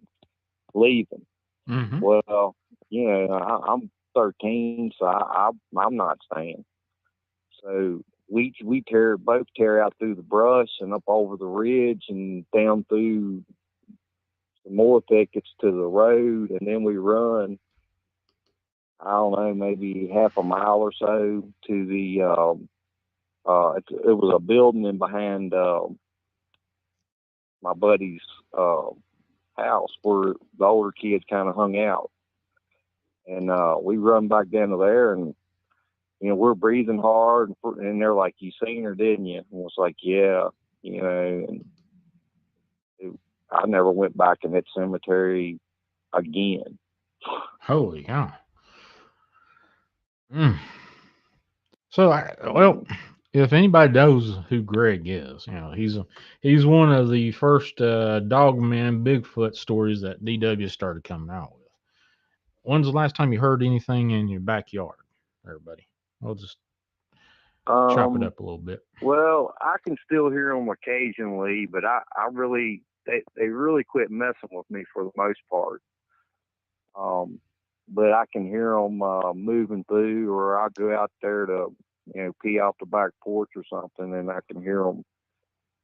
leaving.
Mm-hmm.
Well, I'm 13, so I'm not staying. So we both tear out through the brush and up over the ridge and down through some more thickets to the road, and then we run, I don't know, maybe half a mile or so to the it was a building in behind my buddy's house where the older kids kind of hung out, and we run back down to there, and we're breathing hard, and they're like, "You seen her, didn't you?" And it's like, "Yeah," and I never went back in that cemetery again.
Holy cow. Mm. So, well, if anybody knows who Greg is, he's one of the first Dogman Bigfoot stories that DW started coming out with. When's the last time you heard anything in your backyard, everybody? We'll just chop it up a little bit.
Well, I can still hear them occasionally, but I really, they really quit messing with me for the most part. But I can hear them moving through, or I go out there to, pee off the back porch or something, and I can hear them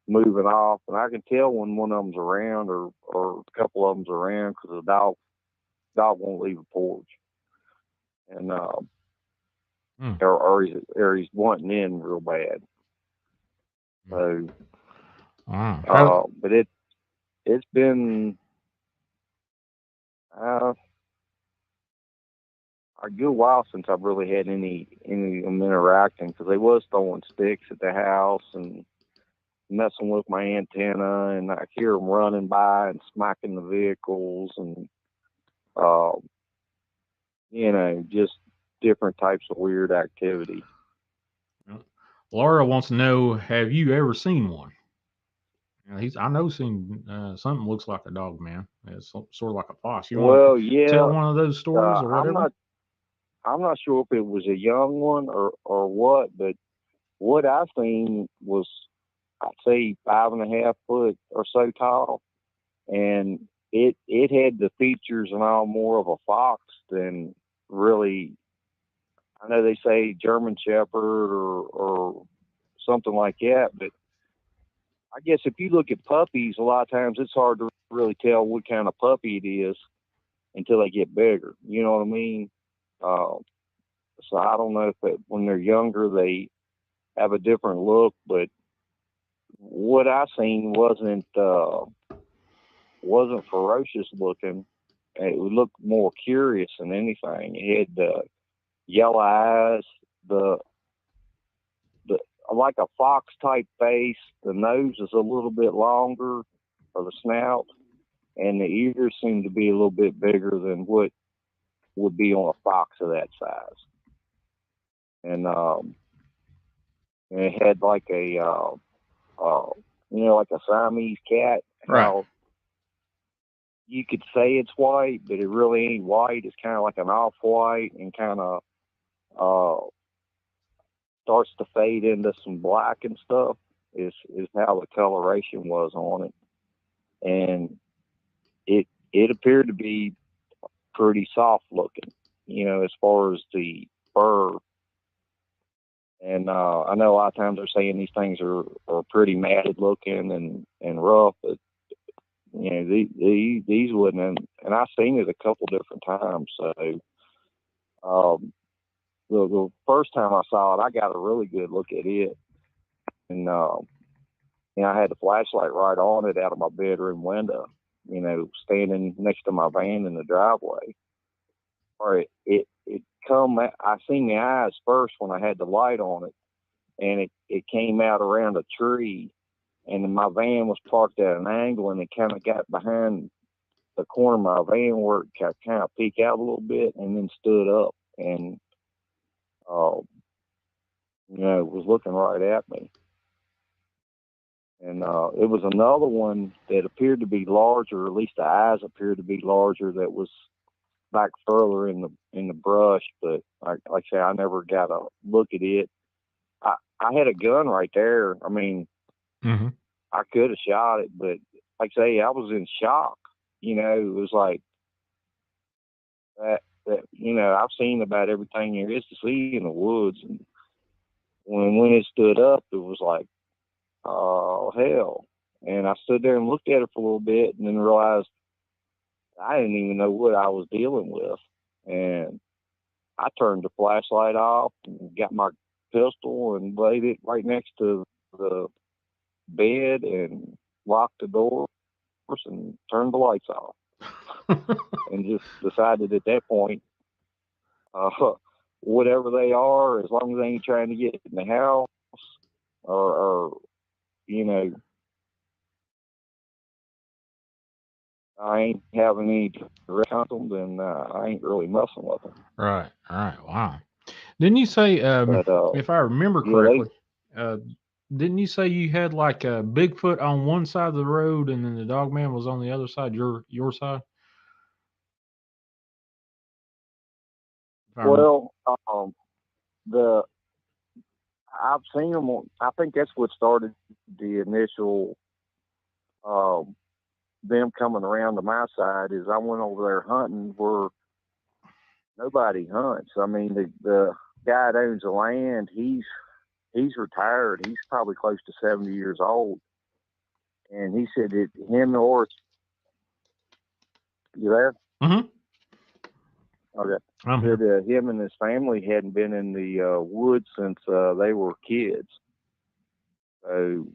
moving off, and I can tell when one of them's around, or a couple of them's around, because the dog won't leave the porch, and or he's wanting in real bad. So, but it's been a good while since I've really had any of them interacting, because they was throwing sticks at the house and messing with my antenna, and I hear them running by and smacking the vehicles, and just different types of weird activity.
Laura wants to know, have you ever seen one? I know seen something looks like a dog, man. It's sort of like a fox. You want to tell one of those stories or whatever?
I'm not sure if it was a young one or what, but what I seen was, I'd say 5.5 foot or so tall, and it had the features and all more of a fox than really. I know they say German Shepherd or something like that, but I guess if you look at puppies, a lot of times it's hard to really tell what kind of puppy it is until they get bigger. You know what I mean? So I don't know if when they're younger they have a different look, but what I seen wasn't ferocious looking. It looked more curious than anything. It had yellow eyes, the like a fox type face. The nose is a little bit longer, or the snout, and the ears seem to be a little bit bigger than what would be on a fox of that size. And it had like a like a Siamese cat.
Right.
How you could say it's white, but it really ain't white. It's kind of like an off-white, and kind of starts to fade into some black and stuff. Is how the coloration was on it, and it appeared to be pretty soft looking, as far as the fur. And I know a lot of times they're saying these things are pretty matted looking and rough, but these wouldn't. And I've seen it a couple different times. So the first time I saw it, I got a really good look at it, and I had the flashlight right on it out of my bedroom window, standing next to my van in the driveway. Or it come. I seen the eyes first when I had the light on it, and it came out around a tree, and my van was parked at an angle, and it kind of got behind the corner of my van where it kind of peeked out a little bit, and then stood up, and it was looking right at me. And it was another one that appeared to be larger, or at least the eyes appeared to be larger, that was back further in the brush. But like I say, I never got a look at it. I had a gun right there. I mean, I could have shot it, but like I say, I was in shock. It was like that. I've seen about everything there is to see in the woods, and when it stood up, it was like, oh hell. And I stood there and looked at it for a little bit, and then realized I didn't even know what I was dealing with. And I turned the flashlight off and got my pistol and laid it right next to the bed and locked the doors and turned the lights off. And just decided at that point, whatever they are, as long as they ain't trying to get in the house or I ain't having any direct on them, then I ain't really messing with them.
Right. Wow. Didn't you say, if I remember correctly, Didn't you say you had like a Bigfoot on one side of the road and then the dog man was on the other side, your side? If I remember.
Well, the I've seen them. I think that's what started the initial them coming around to my side. Is I went over there hunting where nobody hunts. I mean, the guy that owns the land, he's retired. He's probably close to 70 years old, and he said that him or you there?
Mm-hmm.
Okay.
I'm
Said
here.
him and his family hadn't been in the woods since they were kids. So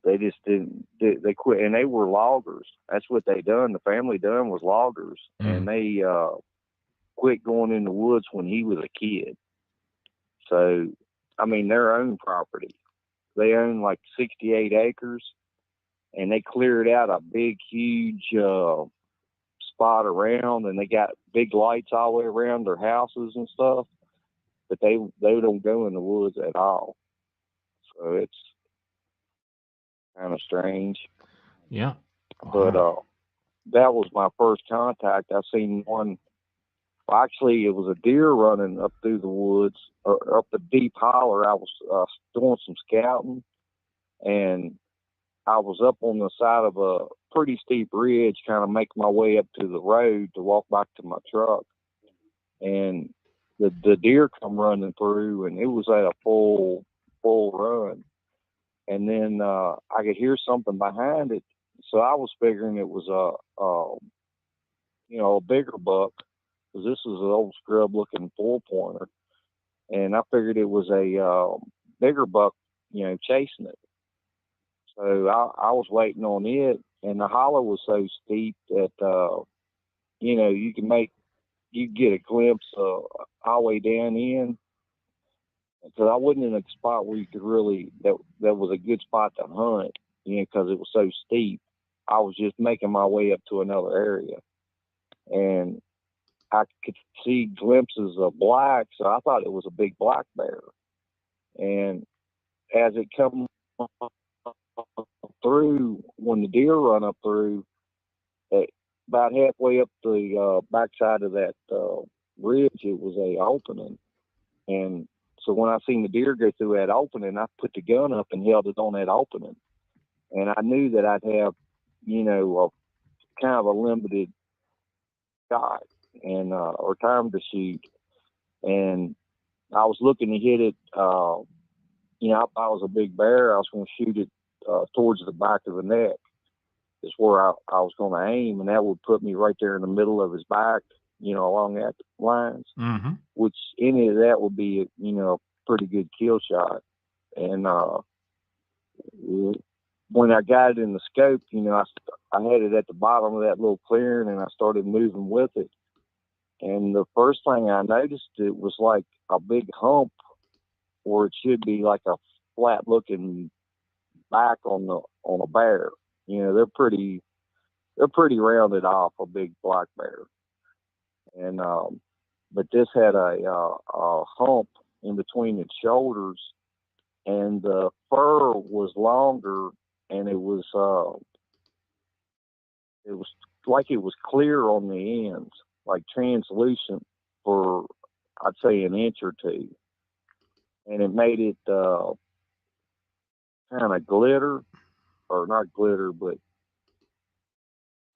they just didn't. They quit, and they were loggers. That's what they done. The family done was loggers, and they quit going in the woods when he was a kid. So, I mean, their own property. They own like 68 acres, and they cleared out a big, huge spot around, and they got big lights all the way around their houses and stuff. But they don't go in the woods at all. So it's kind of strange.
Yeah.
But that was my first contact. I seen one. Well, actually, it was a deer running up through the woods, or up a deep holler. I was doing some scouting, and I was up on the side of a pretty steep ridge, kind of making my way up to the road to walk back to my truck. And the deer come running through, and it was at a full run. And then I could hear something behind it, so I was figuring it was a bigger buck, because this was an old scrub looking 4-pointer, and I figured it was a bigger buck, chasing it. So I was waiting on it, and the hollow was so steep that you get a glimpse all the way down in. Because I wasn't in a spot where you could really that was a good spot to hunt, because it was so steep. I was just making my way up to another area, and I could see glimpses of black, so I thought it was a big black bear. And as it come through, when the deer run up through, about halfway up the backside of that ridge, it was a opening. And so when I seen the deer go through that opening, I put the gun up and held it on that opening. And I knew that I'd have, a kind of a limited shot and or time to shoot. And I was looking to hit it. I thought it was a big bear. I was going to shoot it towards the back of the neck. Is where I was going to aim, and that would put me right there in the middle of his back, along that lines.
Mm-hmm.
Which any of that would be, a pretty good kill shot. And when I got it in the scope, I had it at the bottom of that little clearing, and I started moving with it. And the first thing I noticed, it was like a big hump, or it should be like a flat looking back on a bear. They're pretty rounded off, a big black bear. And but this had a hump in between its shoulders, and the fur was longer, and it was like it was clear on the ends, like translucent for, I'd say, an inch or two, and it made it kind of glitter, or not glitter, but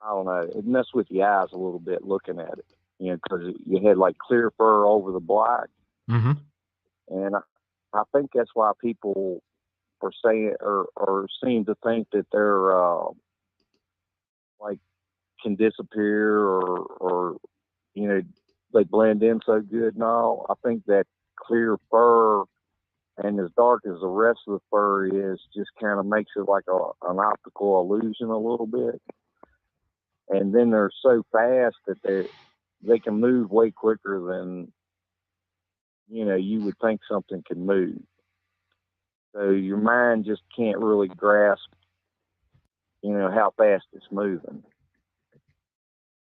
I don't know. It messed with your eyes a little bit looking at it, because you had like clear fur over the black.
Mm-hmm.
And I think that's why people are saying, or seem to think that they're like can disappear, or they blend in so good and all. I think that clear fur and as dark as the rest of the fur is just kind of makes it like an optical illusion a little bit. And then they're so fast that they can move way quicker than you would think something can move. So your mind just can't really grasp how fast it's moving.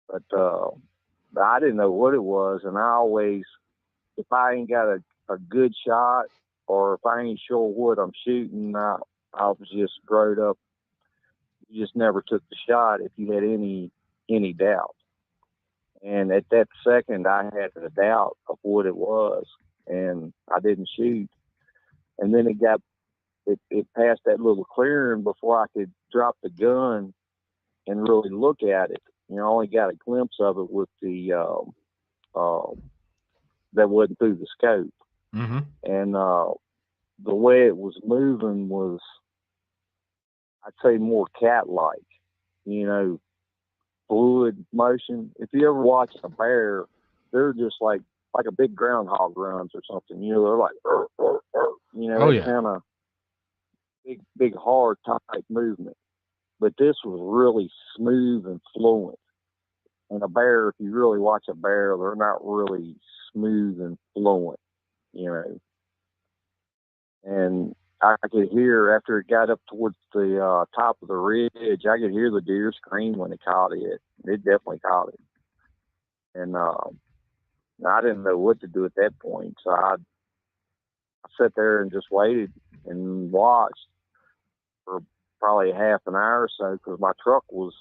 But I didn't know what it was, and I always, if I ain't got a good shot, or if I ain't sure what I'm shooting, I was just growed up. You just never took the shot if you had any doubt. And at that second, I had a doubt of what it was, and I didn't shoot. And then it passed that little clearing before I could drop the gun and really look at it. You know, I only got a glimpse of it with the that wasn't through the scope.
Mm-hmm.
And the way it was moving was, I'd say, more cat-like. You know, fluid motion. If you ever watch a bear, they're just like a big groundhog runs or something. You know, they're like, you know, that kind of big, hard type movement. But this was really smooth and fluent. And a bear, if you really watch a bear, they're not really smooth and fluent, you know. And I could hear, after it got up towards the top of the ridge, I could hear the deer scream when it caught it. It definitely caught it. And I didn't know what to do at that point. So I sat there and just waited and watched for probably half an hour or so, because my truck was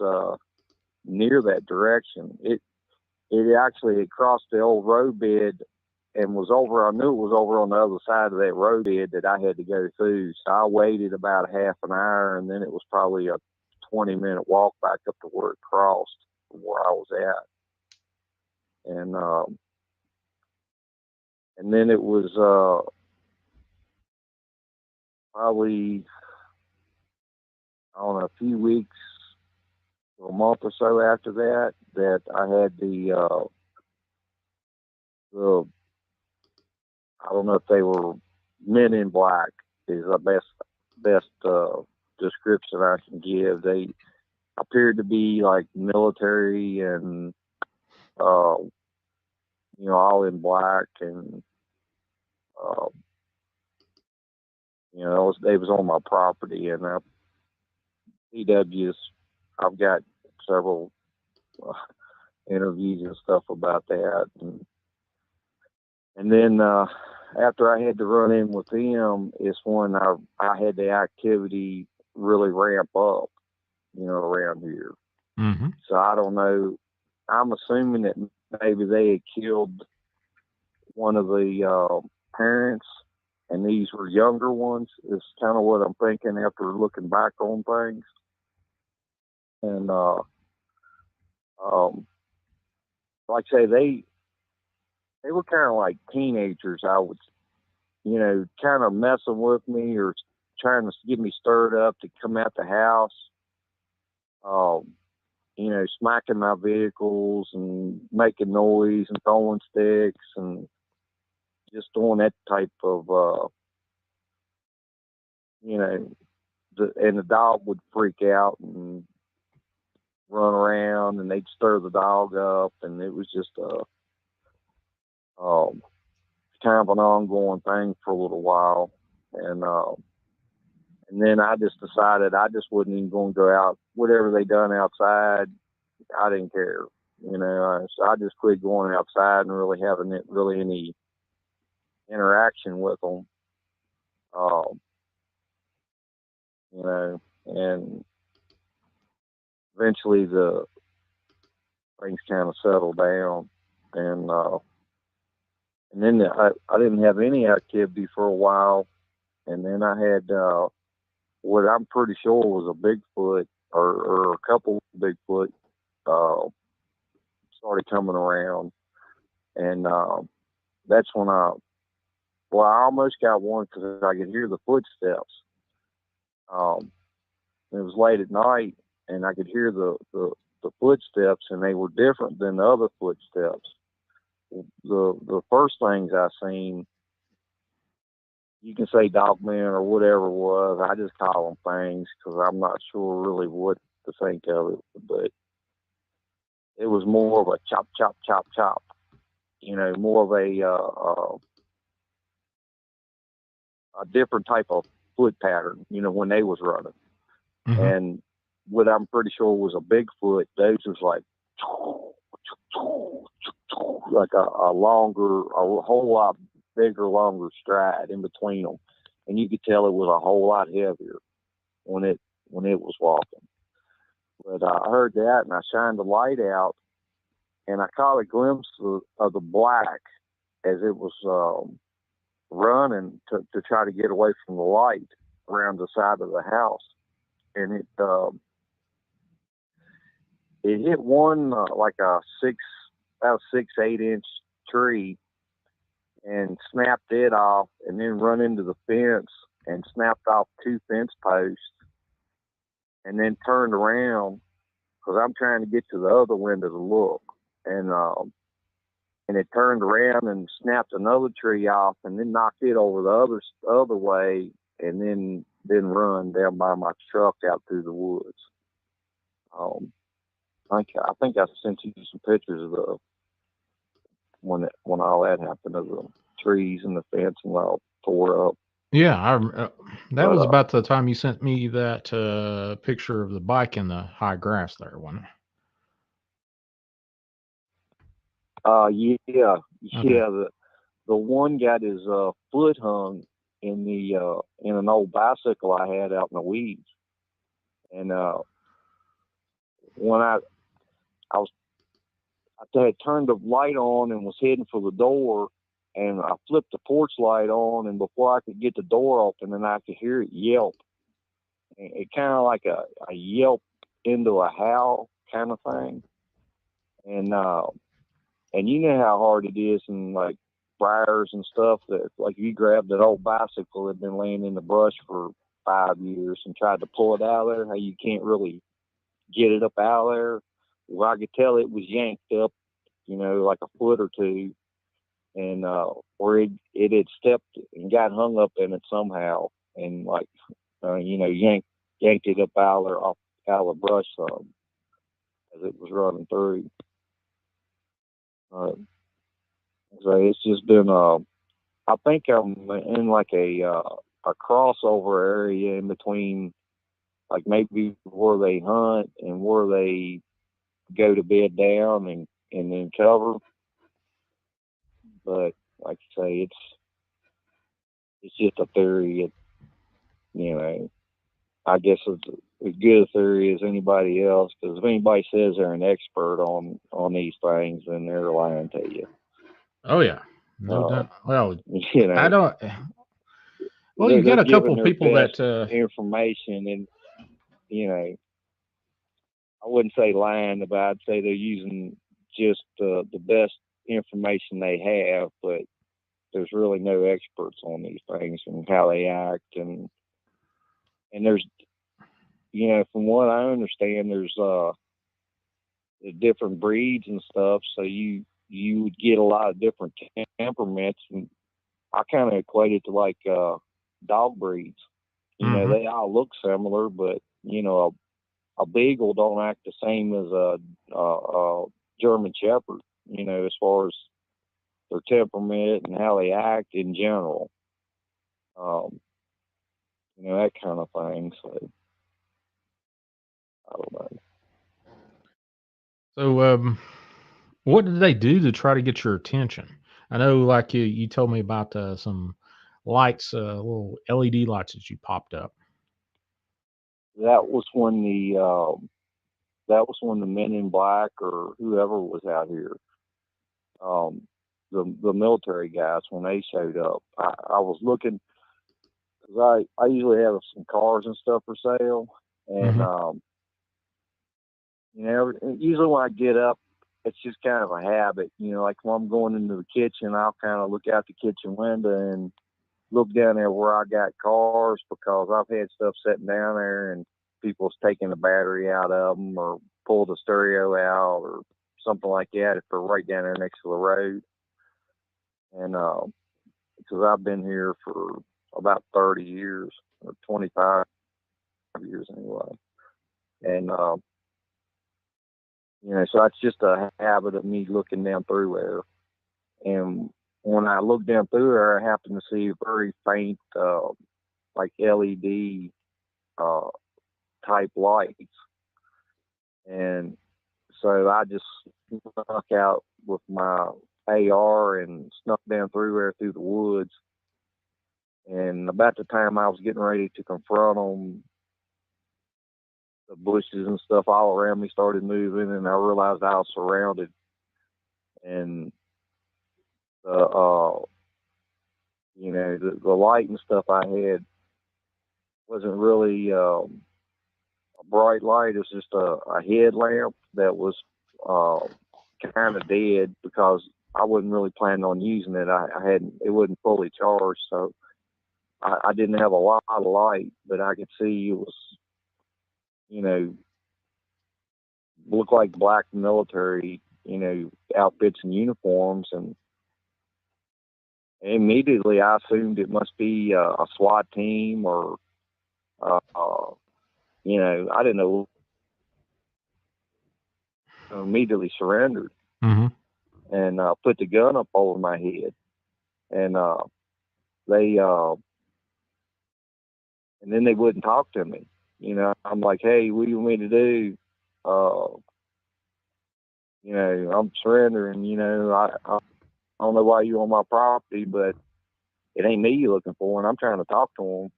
near that direction. It actually had crossed the old road bed and was over. I knew it was over on the other side of that road bed that I had to go through. So I waited about half an hour, and then it was probably a 20-minute walk back up to where it crossed from where I was at. And then it was probably, I don't know, a few weeks, a month or so after that I had the I don't know if they were men in black is the best description I can give. They appeared to be like military and you know, all in black, and you know, they was on my property, and PWs. I've got several interviews and stuff about that, and then after I had to run in with them, is when I had the activity really ramp up, you know, around here.
Mm-hmm.
So I don't know. I'm assuming that maybe they had killed one of the parents, and these were younger ones. Is kind of what I'm thinking after looking back on things. And like I say, they were kind of like teenagers. I would, you know, kind of messing with me or trying to get me stirred up to come out the house. You know, smacking my vehicles and making noise and throwing sticks and just doing that type of, you know, and the dog would freak out and run around, and they'd stir the dog up, and it was just kind of an ongoing thing for a little while. And then I just decided I just wasn't even going to go out. Whatever they done outside, I didn't care. You know, so I just quit going outside and really having any interaction with them. You know, and eventually the things kind of settled down, and then I didn't have any activity for a while, and then I had what I'm pretty sure was a Bigfoot or a couple of Bigfoot started coming around, and that's when I almost got one because I could hear the footsteps. It was late at night, and I could hear the footsteps, and they were different than the other footsteps. The first things I seen, you can say dogmen or whatever it was. I just call them things because I'm not sure really what to think of it, but it was more of a chop, chop, chop, chop. You know, more of a different type of foot pattern, you know, when they was running.
Mm-hmm.
And what I'm pretty sure was a Bigfoot, those was like a whole lot, bigger, longer stride in between them, and you could tell it was a whole lot heavier when it was walking. But I heard that, and I shined the light out, and I caught a glimpse of the black as it was running to try to get away from the light around the side of the house, and it hit one like a 8 inch tree, and snapped it off, and then run into the fence and snapped off 2 fence posts, and then turned around because I'm trying to get to the other window to look, and it turned around and snapped another tree off, and then knocked it over the other way, and then run down by my truck out through the woods. I think I sent you some pictures of the when all that happened, of the trees and the fence and all tore up.
Yeah, that was about the time you sent me that picture of the bike in the high grass there, wasn't it?
Yeah.
Okay.
The one got his foot hung in an old bicycle I had out in the weeds, and when I had turned the light on and was heading for the door, and I flipped the porch light on, and before I could get the door open, and I could hear it yelp. It kind of like a yelp into a howl kind of thing. And you know how hard it is in like briars and stuff, that like you grabbed that old bicycle that had been laying in the brush for 5 years and tried to pull it out of there, how you can't really get it up out of there. Well, I could tell it was yanked up, like a foot or two, and or it had stepped and got hung up in it somehow, and like yanked it up out of the brush as it was running through. So it's just been I think I'm in like a crossover area in between, like maybe where they hunt and where they go to bed down and then cover. But like I say, it's just a theory. I guess it's as good a theory as anybody else, because if anybody says they're an expert on these things, then they're lying to you.
Oh yeah, no doubt. Well, I don't. Well,
they're,
you got a couple
their
people
best
that
information, and I wouldn't say lying, but I'd say they're using just the best information they have, but there's really no experts on these things and how they act, and there's from what I understand, there's different breeds and stuff, so you would get a lot of different temperaments, and I kind of equate it to like dog breeds. They all look similar, but a beagle don't act the same as a German Shepherd, as far as their temperament and how they act in general. That kind of thing. So I don't know.
So, what did they do to try to get your attention? I know, like you told me about some lights, little LED lights that you popped up.
That was when the Men in Black or whoever was out here, the military guys, when they showed up. I was looking, because I usually have some cars and stuff for sale, and usually when I get up, it's just kind of a habit. Like when I'm going into the kitchen, I'll kind of look out the kitchen window and look down there where I got cars, because I've had stuff sitting down there and people's taking the battery out of them or pull the stereo out or something like that if they're right down there next to the road. And because I've been here for about 30 years or 25 years anyway. And, so it's just a habit of me looking down through there. And when I look down through there, I happen to see very faint, like LED type lights. And so I just snuck out with my AR and snuck down through there through the woods. And about the time I was getting ready to confront them, the bushes and stuff all around me started moving, and I realized I was surrounded. And the the light and stuff I had wasn't really a bright light. It was just a headlamp that was kind of dead because I wasn't really planning on using it. It wasn't fully charged, so I didn't have a lot of light, but I could see it was, looked like black military, outfits and uniforms. And immediately I assumed it must be a SWAT team or, I didn't know. I immediately surrendered and put the gun up over my head. And they, and then they wouldn't talk to me. I'm like, hey, what do you want me to do? I'm surrendering. I don't know why you're on my property, but it ain't me you're looking for, and I'm trying to talk to them,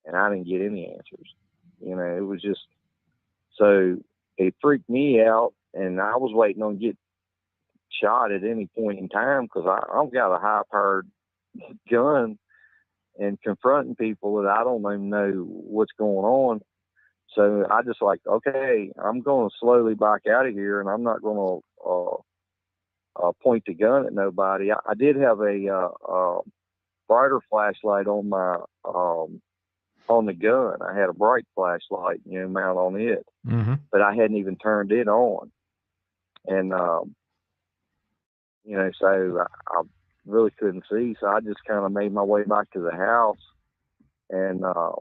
and I didn't get any answers. It was just, so it freaked me out, and I was waiting on get shot at any point in time because I've got a high-powered gun and confronting people that I don't even know what's going on. So I just like, okay, I'm going to slowly back out of here, and I'm not going to point the gun at nobody. I did have a brighter flashlight on my on the gun. I had a bright flashlight, mount on it, but I hadn't even turned it on. And so I really couldn't see, so I just kind of made my way back to the house, and I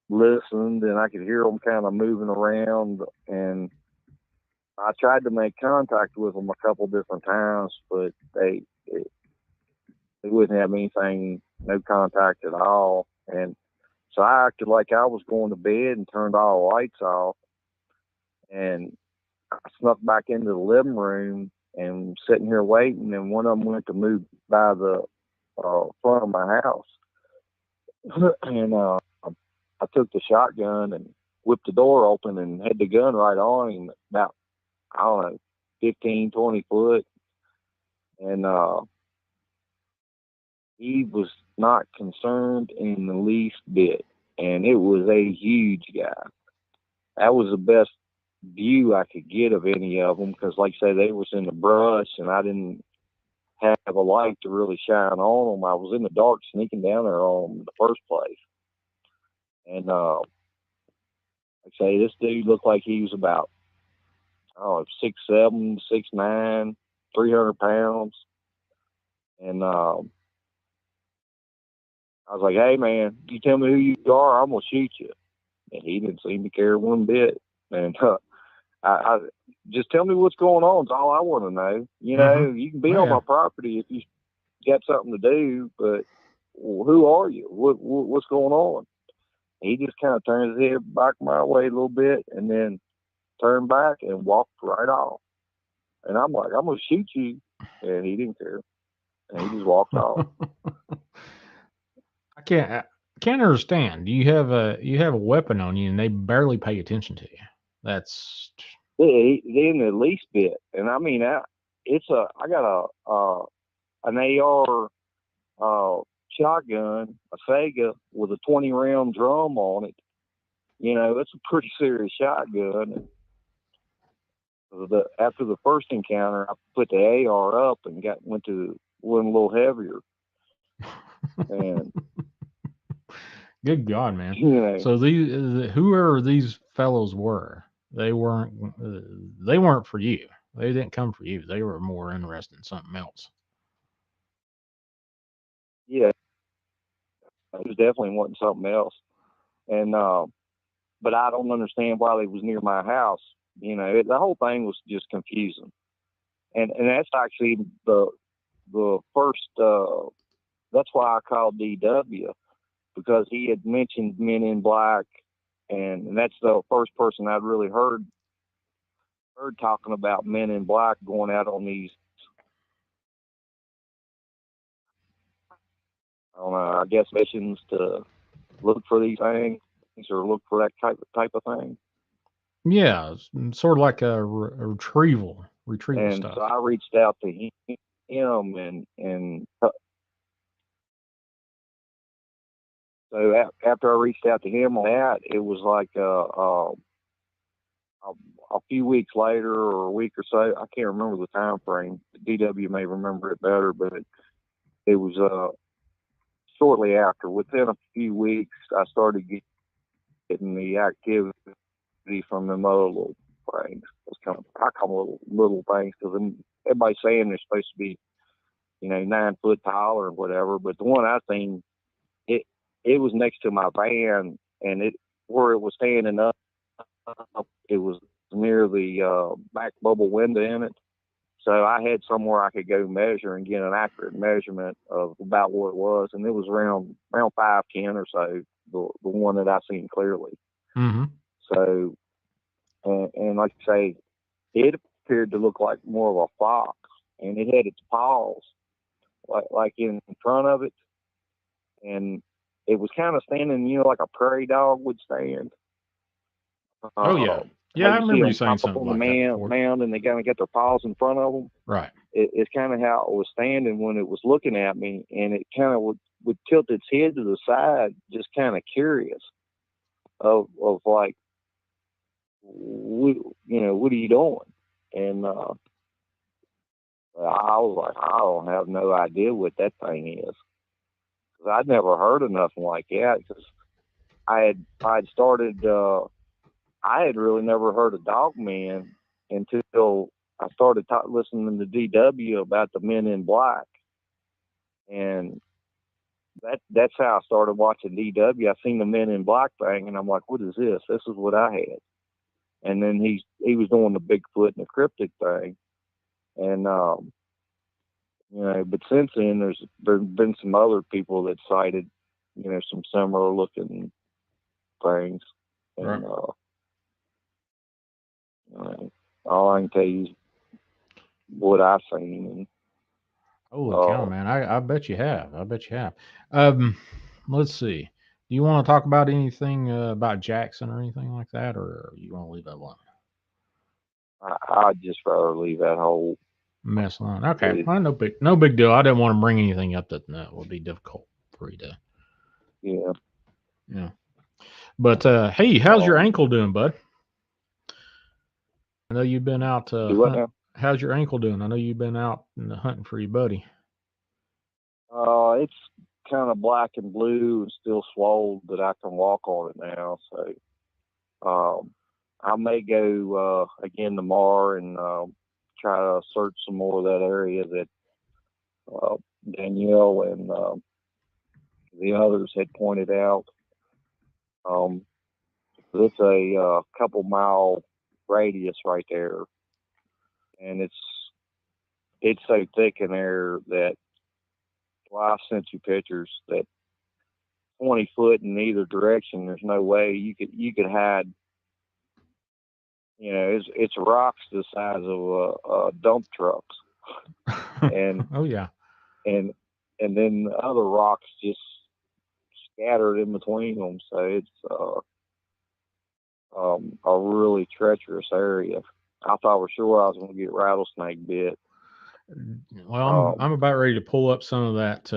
listened, and I could hear them kind of moving around, and I tried to make contact with them a couple different times, but they wouldn't have anything, no contact at all. And so I acted like I was going to bed and turned all the lights off, and I snuck back into the living room and sitting here waiting, and one of them went to move by the front of my house. And I took the shotgun and whipped the door open and had the gun right on him about, I don't know, 15, 20 foot. And he was not concerned in the least bit. And it was a huge guy. That was the best view I could get of any of them because, like I say, they was in the brush and I didn't have a light to really shine on them. I was in the dark sneaking down there on them in the first place. And like I say, this dude looked like he was about, I don't know, 6'7", 6'9", 300 pounds. And I was like, hey, man, you tell me who you are, I'm going to shoot you. And he didn't seem to care one bit. And I just tell me what's going on is all I want to know. You can be on my property if you got something to do, but who are you? What's going on? He just kind of turned his head back my way a little bit and then turned back and walked right off. And I'm like, I'm going to shoot you. And he didn't care. And he just walked off.
I can't understand. You have a weapon on you and they barely pay attention to you. That's
they in the least bit. And I mean, I got an AR shotgun, a Sega with a 20 round drum on it. It's a pretty serious shotgun. After the first encounter, I put the AR up and went to one a little heavier. And
good God, man! So whoever these fellows were, they weren't for you. They didn't come for you. They were more interested in something else.
Yeah, it was definitely wanting something else. And but I don't understand why they was near my house. The whole thing was just confusing. And that's actually the first. That's why I called DW, because he had mentioned Men in Black, and that's the first person I'd really heard heard talking about men in black going out on these, I don't know, I guess missions to look for these things or look for that type of thing.
Yeah, it's sort of like a retrieval
And
stuff.
so I reached out to him and so after I reached out to him on that, it was like a few weeks later or a week or so. I can't remember the time frame. DW may remember it better, but it was shortly after. Within a few weeks, I started getting the activity from them other little things. It's kind of, I call them little things because everybody's saying they're supposed to be, 9 foot tall or whatever. But the one I seen, it was next to my van, and where it was standing up, it was near the back bubble window in it. So I had somewhere I could go measure and get an accurate measurement of about what it was, and it was around 5'10" or so. The one that I seen clearly.
Mm-hmm.
So, and like I say, it appeared to look like more of a fox, and it had its paws like in front of it, and it was kind of standing, like a prairie dog would stand.
Oh yeah, yeah. I remember you saying something
on
like
the
that before.
mound, and they kind of get their paws in front of them.
Right.
It's kind of how it was standing when it was looking at me, and it kind of would tilt its head to the side, just kind of curious of like, what are you doing? And I was like, I don't have no idea what that thing is, because I'd never heard of nothing like that. Because I'd started, I had really never heard of Dogman until I started listening to DW about the Men in Black, and that's how I started watching DW. I seen the Men in Black thing, and I'm like, what is this? This is what I had. And then he was doing the Bigfoot and the cryptic thing, and but since then there's been some other people that cited, some similar looking things, and
right.
All I can tell you is what I've seen.
Holy cow, man! I bet you have. I bet you have. Let's see. Do you want to talk about anything about Jackson or anything like that, or you want to leave that alone?
I'd just rather leave that whole
mess alone. Okay, well, no big deal. I didn't want to bring anything up that would be difficult for you to.
Yeah.
But hey, how's your ankle doing, bud? I know you've been out how's your ankle doing? I know you've been out hunting for your buddy.
It's kind of black and blue and still swollen, but I can walk on it now. So I may go again tomorrow and try to search some more of that area that Danielle and the others had pointed out. It's a couple mile radius right there, and it's so thick in there that, well, I sent you pictures that 20 foot in either direction. There's no way you could hide. It's rocks the size of dump trucks, and
oh yeah,
and then other rocks just scattered in between them. So it's a really treacherous area. I thought for sure I was going to get rattlesnake bit.
Well, I'm about ready to pull up some of that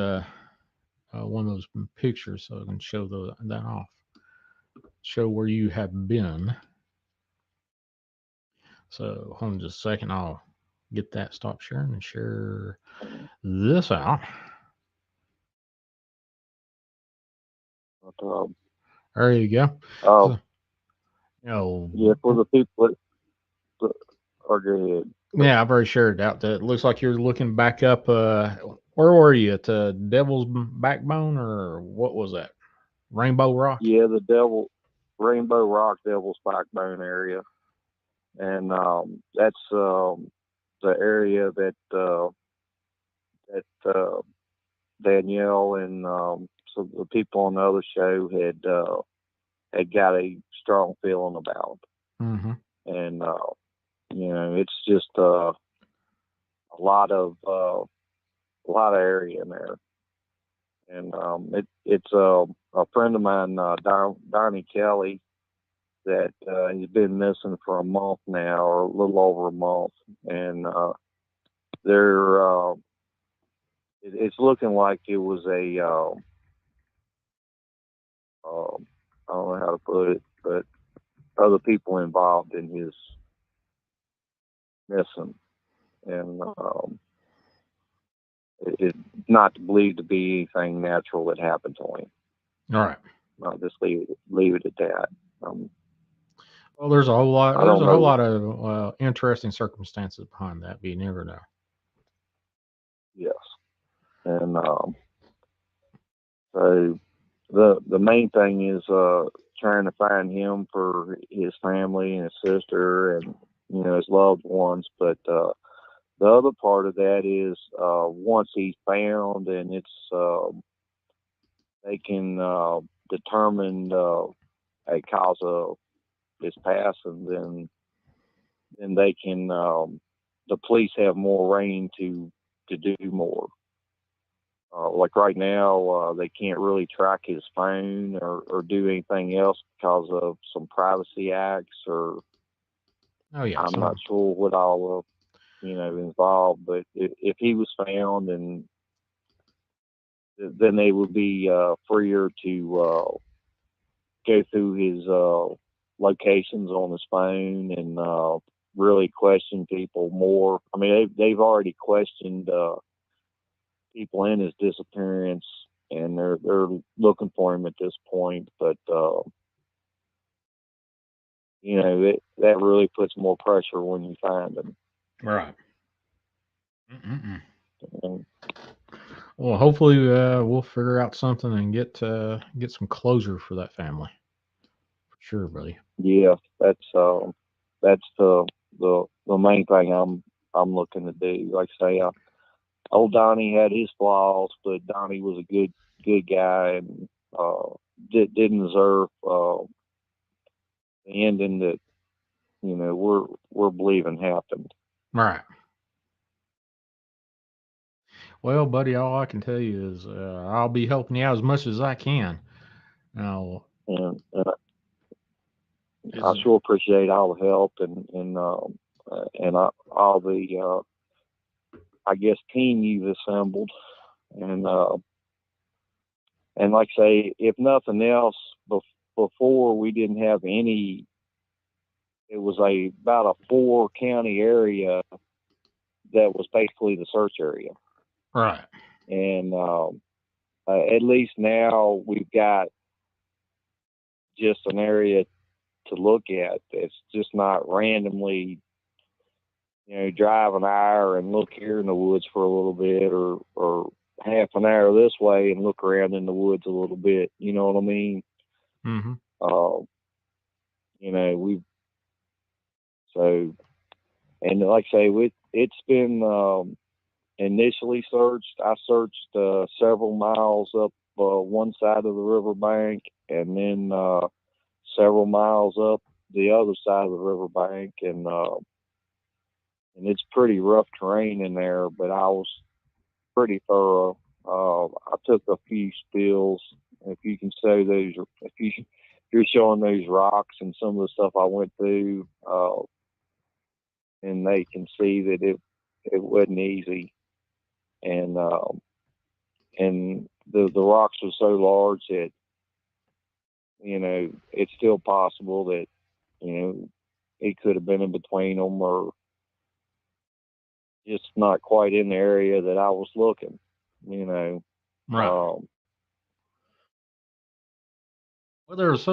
one of those pictures so I can show that off. Show where you have been. So hold on just a second. I'll get that, stop sharing, and share this out. There you go.
Yeah, for the people that are good.
Yeah, I've already shared it out. It looks like you're looking back up. Where were you at Devil's Backbone, or what was that? Rainbow Rock?
Yeah, the Rainbow Rock, Devil's Backbone area, and that's the area that Danielle and some of the people on the other show had got a strong feeling about.
Mm-hmm.
And It's just a lot of area in there. And it's a friend of mine, Donnie Kelly, that he's been missing for a month now, or a little over a month, and they're it's looking like it was a I don't know how to put it, but other people involved in his missing, and it's not believed to be anything natural that happened to him.
All right.
I'll just leave it at that.
Well, there's a whole lot.
I
There's
don't
a whole
know.
lot of interesting circumstances behind that. But you never know.
Yes, and so the main thing is trying to find him for his family and his sister and his loved ones. But the other part of that is once he's found and it's they can determine a cause of his passing, then they can the police have more reign to do more. Like right now, they can't really track his phone or do anything else because of some privacy acts, or
Oh yeah.
I'm not sure what all involved. But if he was found, and then they would be freer to go through his locations on his phone and really question people more. I mean, they've already questioned people in his disappearance, and they're looking for him at this point. But that really puts more pressure when you find him.
Right.
And,
well, hopefully we'll figure out something and get some closure for that family. For sure, buddy.
yeah, that's the main thing I'm looking to do. Like I say, old Donnie had his flaws, but Donnie was a good guy, and didn't deserve the ending that we're believing happened.
Right. Well, buddy, all I can tell you is I'll be helping you out as much as I can. Now,
And I sure appreciate all the help and all the I guess team you've assembled, and like I say, if nothing else, before we didn't have any. It was about a 4-county area that was basically the search area,
right?
And at least now we've got just an area to look at. It's just not randomly, drive an hour and look here in the woods for a little bit, or half an hour this way and look around in the woods a little bit. You know what I mean?
Mm-hmm.
We've so, and like I say, it's been initially searched. I searched several miles up one side of the riverbank, and then several miles up the other side of the riverbank, and it's pretty rough terrain in there, but I was pretty thorough. I took a few spills. If you can say those, if you're showing those rocks and some of the stuff I went through, and they can see that it wasn't easy, and the rocks were so large that it's still possible that it could have been in between them, or just not quite in the area that I was looking.
Right. Well, you're just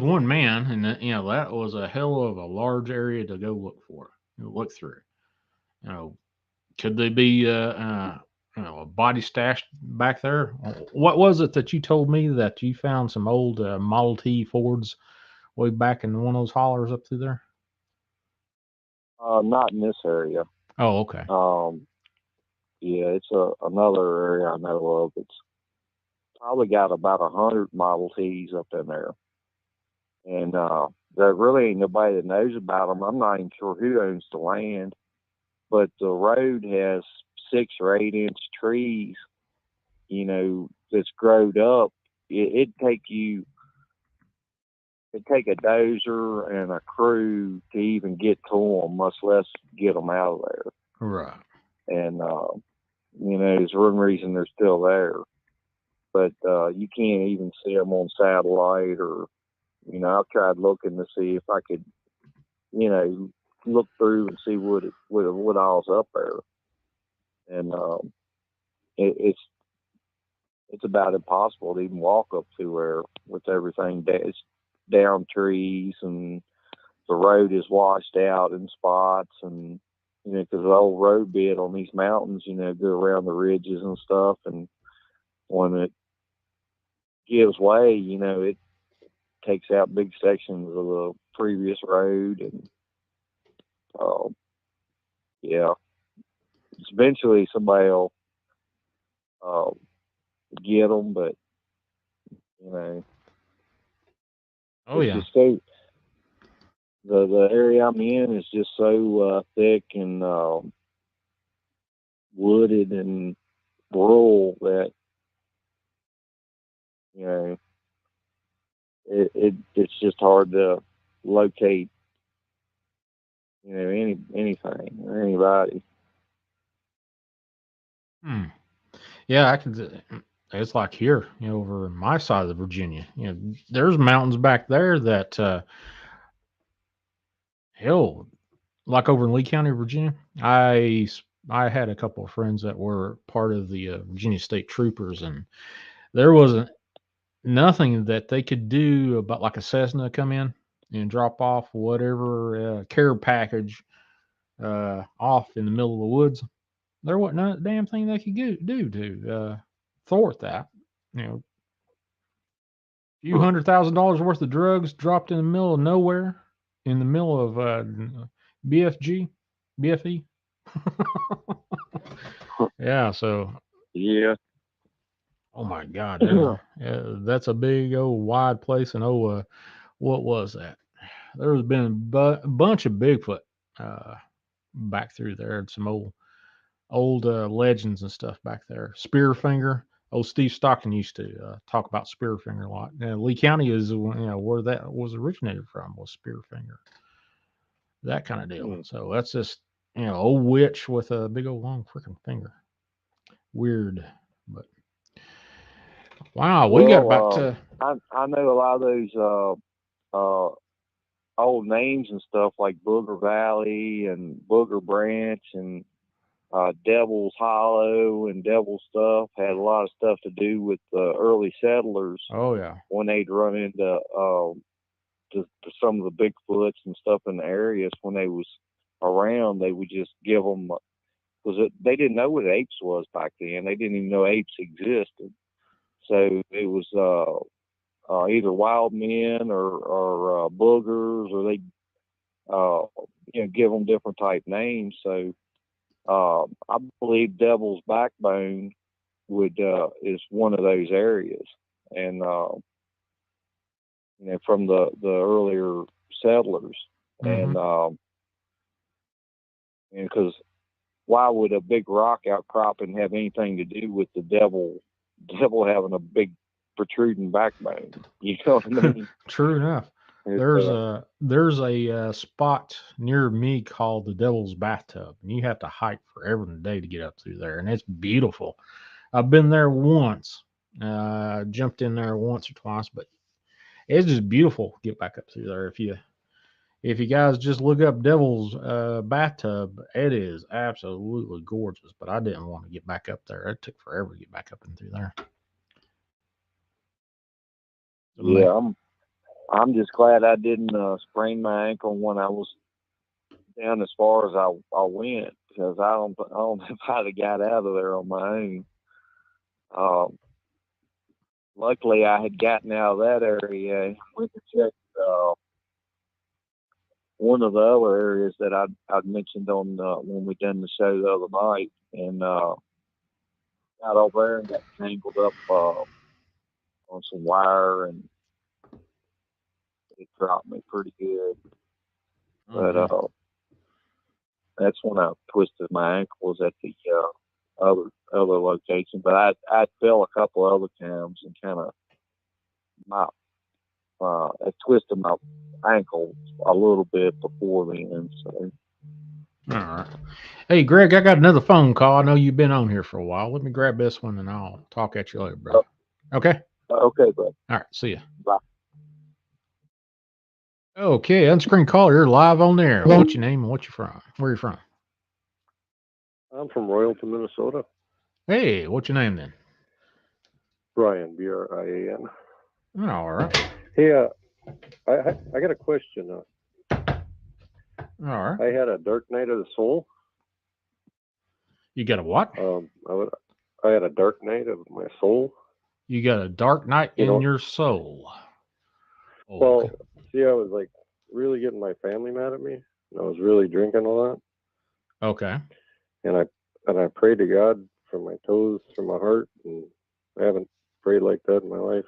one man, and that was a hell of a large area to go look through. Could they be a body stashed back there? What was it that you told me that you found some old Model T Fords way back in one of those hollers up through there?
Not in this area.
Oh, okay.
Yeah, it's another area I know of. It's probably got about 100 Model Ts up in there, and there really ain't nobody that knows about them. I'm not even sure who owns the land, but the road has 6 or 8 inch trees, that's growed up. It'd take a dozer and a crew to even get to them, much less get them out of there.
Right.
And, there's one reason they're still there. But you can't even see them on satellite or, I tried looking to see if I could, look through and see what all's up there. And it's about impossible to even walk up to where with everything it's down trees and the road is washed out in spots and because the old road bed on these mountains go around the ridges and stuff, and when it gives way it takes out big sections of the previous road, and yeah, eventually somebody will get them, but
Oh yeah.
just so the area I'm in is just so thick and wooded and rural that it's just hard to locate anything or anybody.
Yeah, I could. It's like here, over my side of Virginia. There's mountains back there that, hell, like over in Lee County, Virginia. I had a couple of friends that were part of the Virginia State Troopers, and there wasn't nothing that they could do about like a Cessna come in and drop off whatever care package off in the middle of the woods. There wasn't a damn thing they could do to thwart that. Few $100,000 worth of drugs dropped in the middle of nowhere, in the middle of BFG, BFE. Yeah, so.
Yeah.
Oh my God, that's a big old wide place, and what was that? There's been a bunch of Bigfoot back through there, and some old legends and stuff back there. Spearfinger. Old Steve Stockton used to talk about Spearfinger a lot. Lee County is where that was originated from, was Spearfinger. That kind of deal. So that's just old witch with a big old long freaking finger. Weird, but wow, we got about.
I know a lot of those old names and stuff like Booger Valley and Booger Branch and Devil's Hollow and Devil stuff had a lot of stuff to do with the early settlers.
Oh yeah.
When they'd run into to some of the Bigfoots and stuff in the areas when they was around, they would just give them, because they didn't know what apes was back then. They didn't even know apes existed. So it was either wild men or boogers, or they give them different type names. So I believe Devil's Backbone is one of those areas, and from the earlier settlers, and because why would a big rock outcropping have anything to do with the devil having a big protruding backbone? You know what I mean?
True enough. There's a spot near me called the Devil's Bathtub, and you have to hike forever and a day to get up through there, and it's beautiful. I've been there once, jumped in there once or twice, but it's just beautiful to get back up through there. If you guys just look up Devil's Bathtub, it is absolutely gorgeous. But I didn't want to get back up there. It took forever to get back up and through there.
Yeah, I'm just glad I didn't sprain my ankle when I was down as far as I went, because I don't know if I'd have got out of there on my own. Luckily, I had gotten out of that area. Went to check one of the other areas that I'd mentioned on when we done the show the other night, and got over there and got tangled up on some wire, and it dropped me pretty good.
Oh,
But that's when I twisted my ankles at the other location. But I fell a couple other times and kind of I twisted my ankle a little bit before then. So.
all right. Hey, Greg, I got another phone call. I know you've been on here for a while. Let me grab this one and I'll talk at you later, bro. Okay?
Okay, bro.
All right. See ya.
Bye.
Okay, unscreened caller, you're live on there. What's your name and what you from? Where you from?
I'm from Royalton, Minnesota.
Hey, what's your name then?
Brian, Brian.
All right.
Hey, I got a question.
All right.
I had a dark night of the soul.
You got a what?
I had a dark night of my soul.
You got a dark night in your soul. Oh,
Well,
okay.
see, I was like really getting my family mad at me. And I was really drinking a lot.
Okay.
And I prayed to God from my toes, from my heart, and I haven't prayed like that in my life.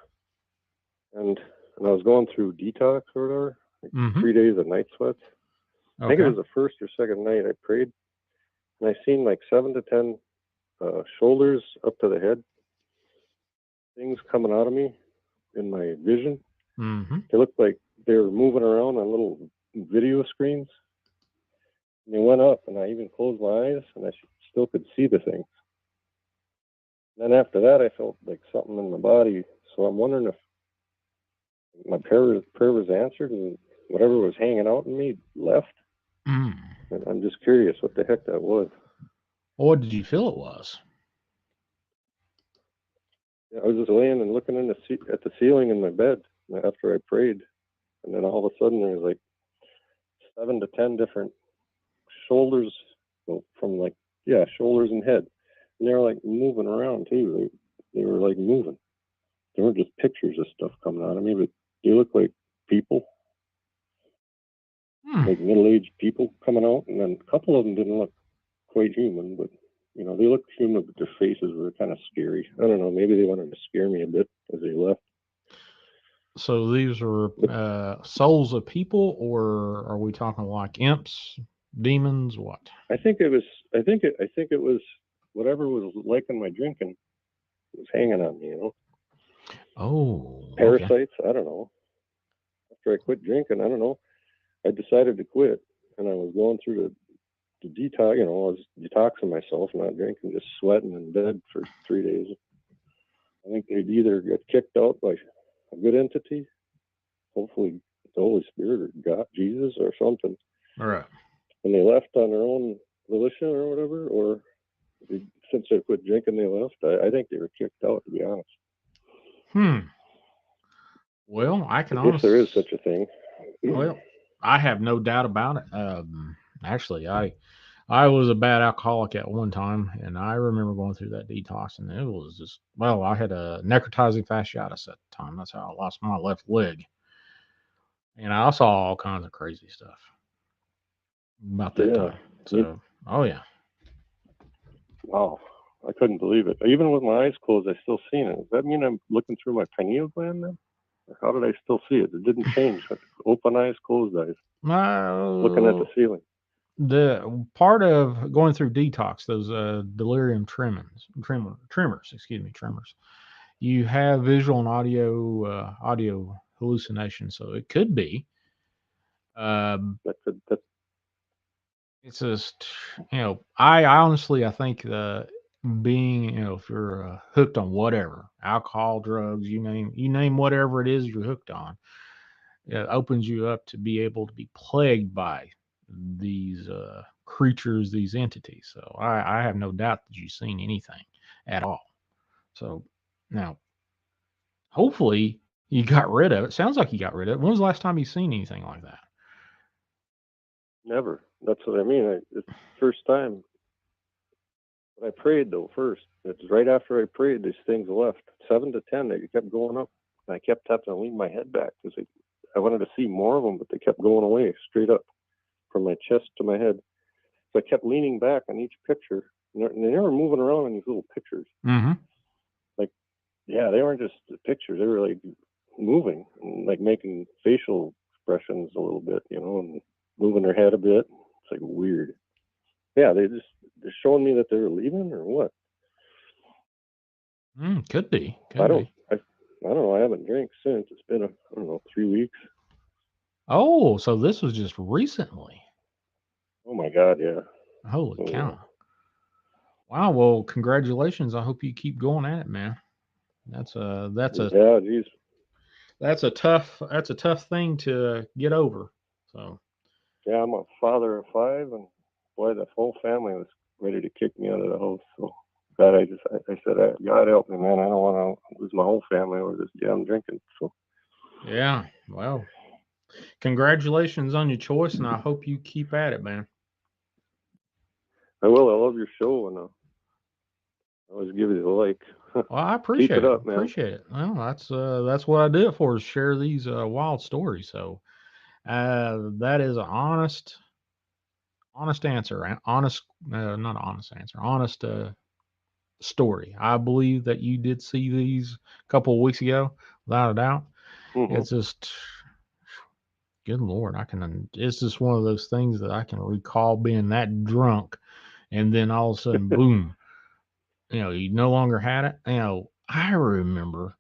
And I was going through detox or whatever, like 3 days of night sweats. I think it was the first or second night I prayed, and I seen like 7 to 10 shoulders up to the head, things coming out of me in my vision. They looked like they were moving around on little video screens. And they went up, and I even closed my eyes, and I still could see the things. Then after that, I felt like something in my body. So I'm wondering if my prayer was answered, and whatever was hanging out in me left. And I'm just curious what the heck that was.
What did you feel it was?
I was just laying and looking at the ceiling in my bed after I prayed, and then all of a sudden there was like 7 to 10 different shoulders from shoulders and head, and they were like moving around too. They were like moving. They weren't just pictures of stuff coming out of me, but they looked like people, like middle-aged people coming out, and then a couple of them didn't look quite human, but they looked human, but their faces were kind of scary. I don't know, maybe they wanted to scare me a bit as they left.
So these were souls of people, or are we talking like imps, demons, what?
I think it was whatever was liking my drinking was hanging on me,
Oh,
parasites. Okay. I don't know. After I quit drinking, I don't know. I decided to quit, and I was going through the detox. I was detoxing myself, not drinking, just sweating in bed for 3 days. I think they'd either get kicked out by a good entity, hopefully the Holy Spirit or God, Jesus or something.
All right.
And they left on their own volition or whatever, or since they quit drinking, they left. I think they were kicked out, to be honest.
Well, I can
honestly, if there is such a thing.
Well, I have no doubt about it. Actually, I was a bad alcoholic at one time, and I remember going through that detox, and it was just, I had a necrotizing fasciitis at the time. That's how I lost my left leg. And I saw all kinds of crazy stuff about that time. So, yeah.
Wow. I couldn't believe it. Even with my eyes closed, I still seen it. Does that mean I'm looking through my pineal gland then? Or how did I still see it? It didn't change. Open eyes, closed eyes. Looking at the ceiling.
The part of going through detox, those delirium tremors, you have visual and audio hallucinations. So it could be. It's just, I honestly, I think being, if you're hooked on whatever, alcohol, drugs, you name whatever it is you're hooked on, it opens you up to be able to be plagued by these creatures, these entities. So I have no doubt that you've seen anything at all. So now, hopefully you got rid of it. Sounds like you got rid of it. When was the last time you seen anything like that?
Never. That's what I mean. It's the first time. But I prayed though first. It's right after I prayed, these things left. 7 to 10, they kept going up. And I kept having to lean my head back because I wanted to see more of them, but they kept going away straight up from my chest to my head. So I kept leaning back on each picture. And they were moving around in these little pictures. They weren't just pictures. They were like moving and like making facial expressions a little bit, you know, and moving their head a bit. It's like weird. Yeah, they're showing me that they were leaving or what?
Could be.
I don't know. I haven't drank since. It's been, I don't know, 3 weeks.
Oh, so this was just recently.
Oh my God, yeah.
Holy cow. Wow, well, congratulations. I hope you keep going at it, man. That's a
geez.
That's a tough thing to get over. So
yeah, I'm a father of 5, and boy, the whole family was ready to kick me out of the house. So God, I said, God help me, man. I don't want to lose my whole family over this damn drinking. So
yeah, well, congratulations on your choice, and I hope you keep at it, man.
I will. I love your show, and I always give you the like.
Well, I appreciate
Keep it up, man.
Appreciate it. Well, that's what I do it for, is share these wild stories. So that is an honest answer, honest not honest answer, honest story. I believe that you did see these a couple of weeks ago, without a doubt.
Mm-hmm.
It's just, good Lord, it's just one of those things that I can recall being that drunk, and then all of a sudden, boom, you no longer had it. I remember,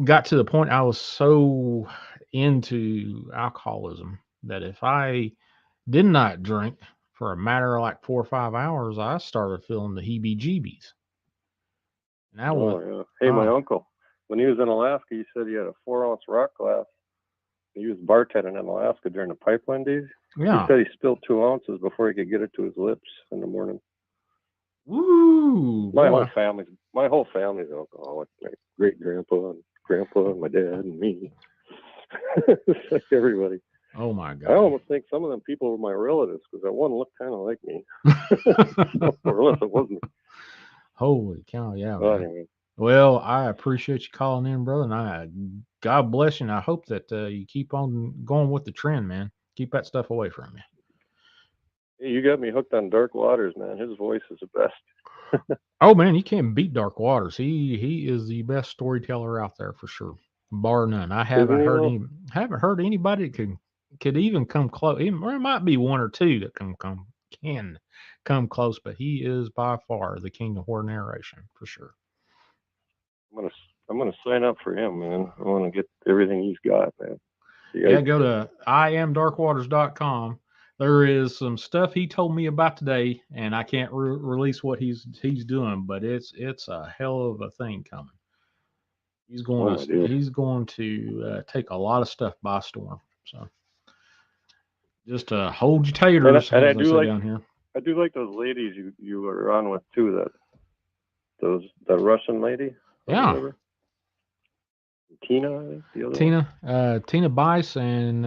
got to the point I was so into alcoholism that if I did not drink for a matter of like 4 or 5 hours, I started feeling the heebie-jeebies.
Yeah. Hey, my uncle, when he was in Alaska, he said he had a 4-ounce rock glass. He was bartending in Alaska during the pipeline days.
Yeah.
He said he spilled 2 ounces before he could get it to his lips in the morning.
Woo!
My whole family's alcoholic. My great grandpa and my dad and me. It's like everybody.
Oh my God!
I almost think some of them people were my relatives, because that one looked kind of like me, or unless it wasn't.
Holy cow! Yeah.
Well, anyway.
Well, I appreciate you calling in, brother, and God bless you. And I hope that you keep on going with the trend, man. Keep that stuff away from you.
Hey, you got me hooked on Dark Waters, man. His voice is the best.
Oh man, you can't beat Dark Waters. He is the best storyteller out there for sure, bar none. I haven't heard anybody that could even come close. Or it might be one or two that can come close, but he is by far the king of horror narration for sure.
I'm gonna sign up for him, man. I want to get everything he's got, man.
Yeah, go to iamdarkwaters.com. There is some stuff he told me about today, and I can't release what he's doing, but it's a hell of a thing coming. He's going to take a lot of stuff by storm. So just hold your taters,
and
as they say down here.
I do like those ladies you were on with too. The Russian lady.
Yeah.
Whatever. Tina, I think, the other
Tina Bice and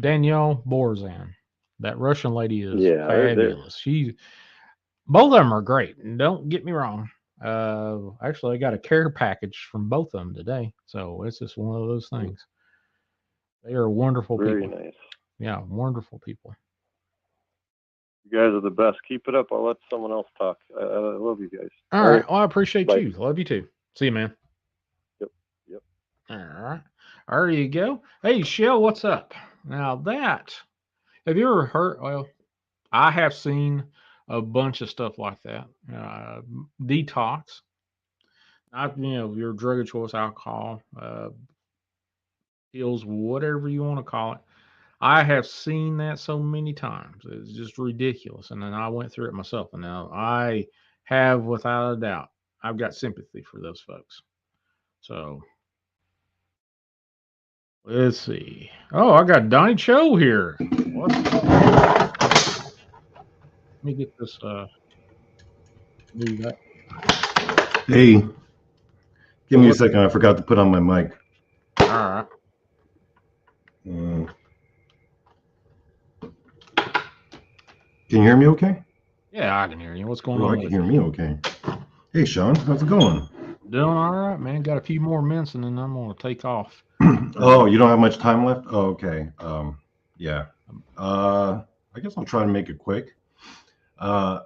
Danielle Borzan. That Russian lady is fabulous. Both of them are great. And don't get me wrong. Actually, I got a care package from both of them today, so it's just one of those things. They are wonderful people.
Very nice.
Yeah, wonderful people.
You guys are the best. Keep it up. I'll let someone else talk. I love you guys.
All right. Well, I appreciate you. Love you too. See you, man.
Yep.
All right. There you go. Hey, Shell, what's up? Now have you ever heard? Well, I have seen a bunch of stuff like that. Detox. Your drug of choice, alcohol, pills, whatever you want to call it. I have seen that so many times. It's just ridiculous. And then I went through it myself. And now I have, without a doubt, I've got sympathy for those folks. So let's see. Oh, I got Donnie Cho here. Let me get this. Do that.
Hey, give me a second. I forgot to put on my mic.
All right.
Can you hear me okay?
Yeah, I can hear you. What's going on?
I can hear me okay. Hey, Shawn, how's it going?
Doing all right, man. Got a few more minutes and then I'm going to take off.
Oh, you don't have much time left? Oh, okay. Yeah. I guess I'll try to make it quick. I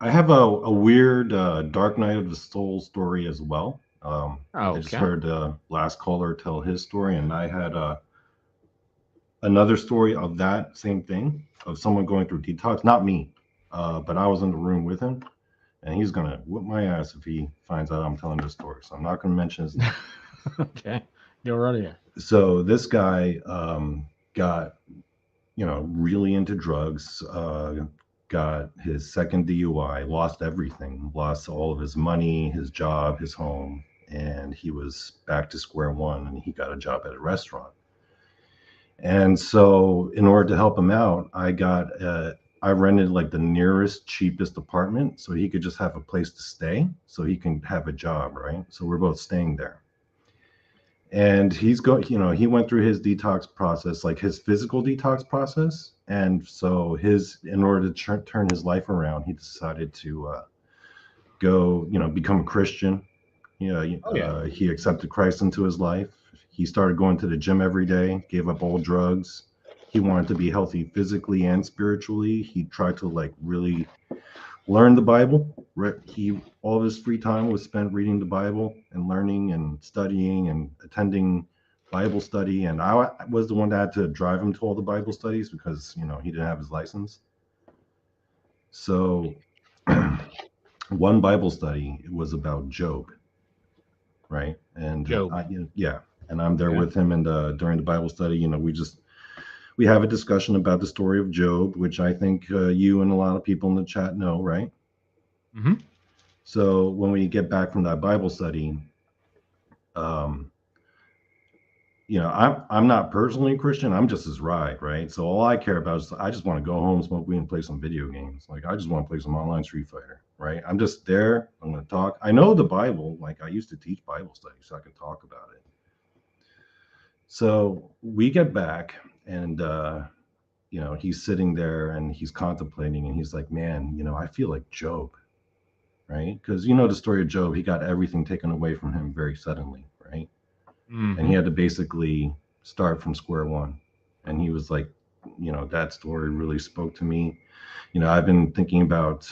have a weird Dark Night of the Soul story as well. I just
Okay.
heard the last caller tell his story, and I had another story of that same thing of someone going through detox. Not me, but I was in the room with him, and he's gonna whip my ass if he finds out I'm telling this story. So I'm not gonna mention his name.
Okay. Go right ahead.
So this guy got really into drugs. Got his second DUI, lost everything, lost all of his money, his job, his home, and he was back to square one. And he got a job at a restaurant. And so, in order to help him out, I rented like the nearest, cheapest apartment so he could just have a place to stay, so he can have a job, right? So we're both staying there. And he went through his detox process, like his physical detox process. And so in order to turn his life around, he decided to go, become a Christian.
Oh yeah.
He accepted Christ into his life. He started going to the gym every day, gave up all drugs. He wanted to be healthy physically and spiritually. He tried to like really learn the Bible. All of his free time was spent reading the Bible and learning and studying and attending Bible study. And I was the one that had to drive him to all the Bible studies because he didn't have his license. So one Bible study was about Job, right? And
Job.
yeah, and I'm there
Okay.
with him. And during the Bible study, we have a discussion about the story of Job, which I think you and a lot of people in the chat know, right?
Mm-hmm.
So when we get back from that Bible study, um, I'm not personally a Christian. I'm just his ride, right? So all I care about is I just want to go home, smoke weed, and play some video games. Like I just want to play some online Street Fighter, right? I'm just there. I'm going to talk. I know the Bible. Like I used to teach Bible study, so I can talk about it. So we get back, and he's sitting there and he's contemplating, and he's like, "Man, I feel like Job." Right? Because the story of Job, he got everything taken away from him very suddenly, right?
Mm-hmm.
And he had to basically start from square one. And he was like, that story really spoke to me. I've been thinking about,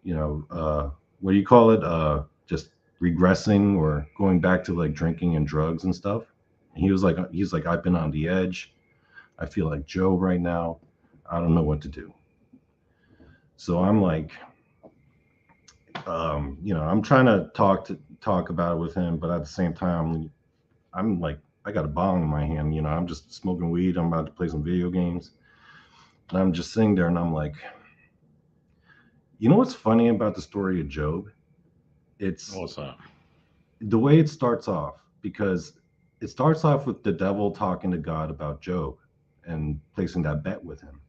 what do you call it? Just regressing or going back to like drinking and drugs and stuff. And he's like, I've been on the edge. I feel like Job right now. I don't know what to do. So I'm like, I'm trying to talk about it with him, but at the same time, I'm like, I got a bong in my hand. I'm just smoking weed. I'm about to play some video games, and I'm just sitting there, and I'm like, what's funny about the story of Job? It's
What's up?
the way it starts off, because it starts off with the devil talking to God about Job and placing that bet with him,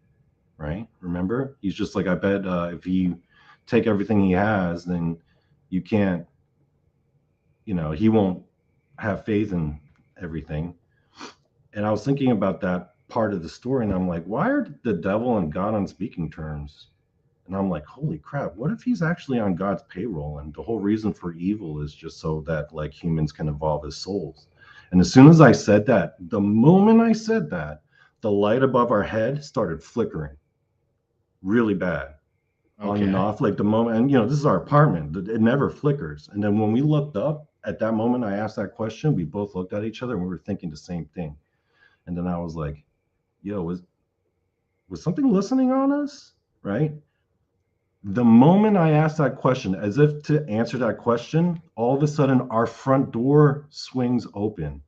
right? Remember, he's just like, I bet if you take everything he has, then you can't, he won't have faith in everything. And I was thinking about that part of the story, and I'm like, why are the devil and God on speaking terms? And I'm like, holy crap, what if he's actually on God's payroll? And the whole reason for evil is just so that like humans can evolve as souls. And as soon as I said that, the moment I said that, the light above our head started flickering really bad, on and
Okay.
off, like the moment. And this is our apartment, it never flickers. And then when we looked up at that moment, I asked that question, we both looked at each other and we were thinking the same thing. And then I was like, yo, was something listening on us? Right? The moment I asked that question, as if to answer that question, all of a sudden our front door swings open.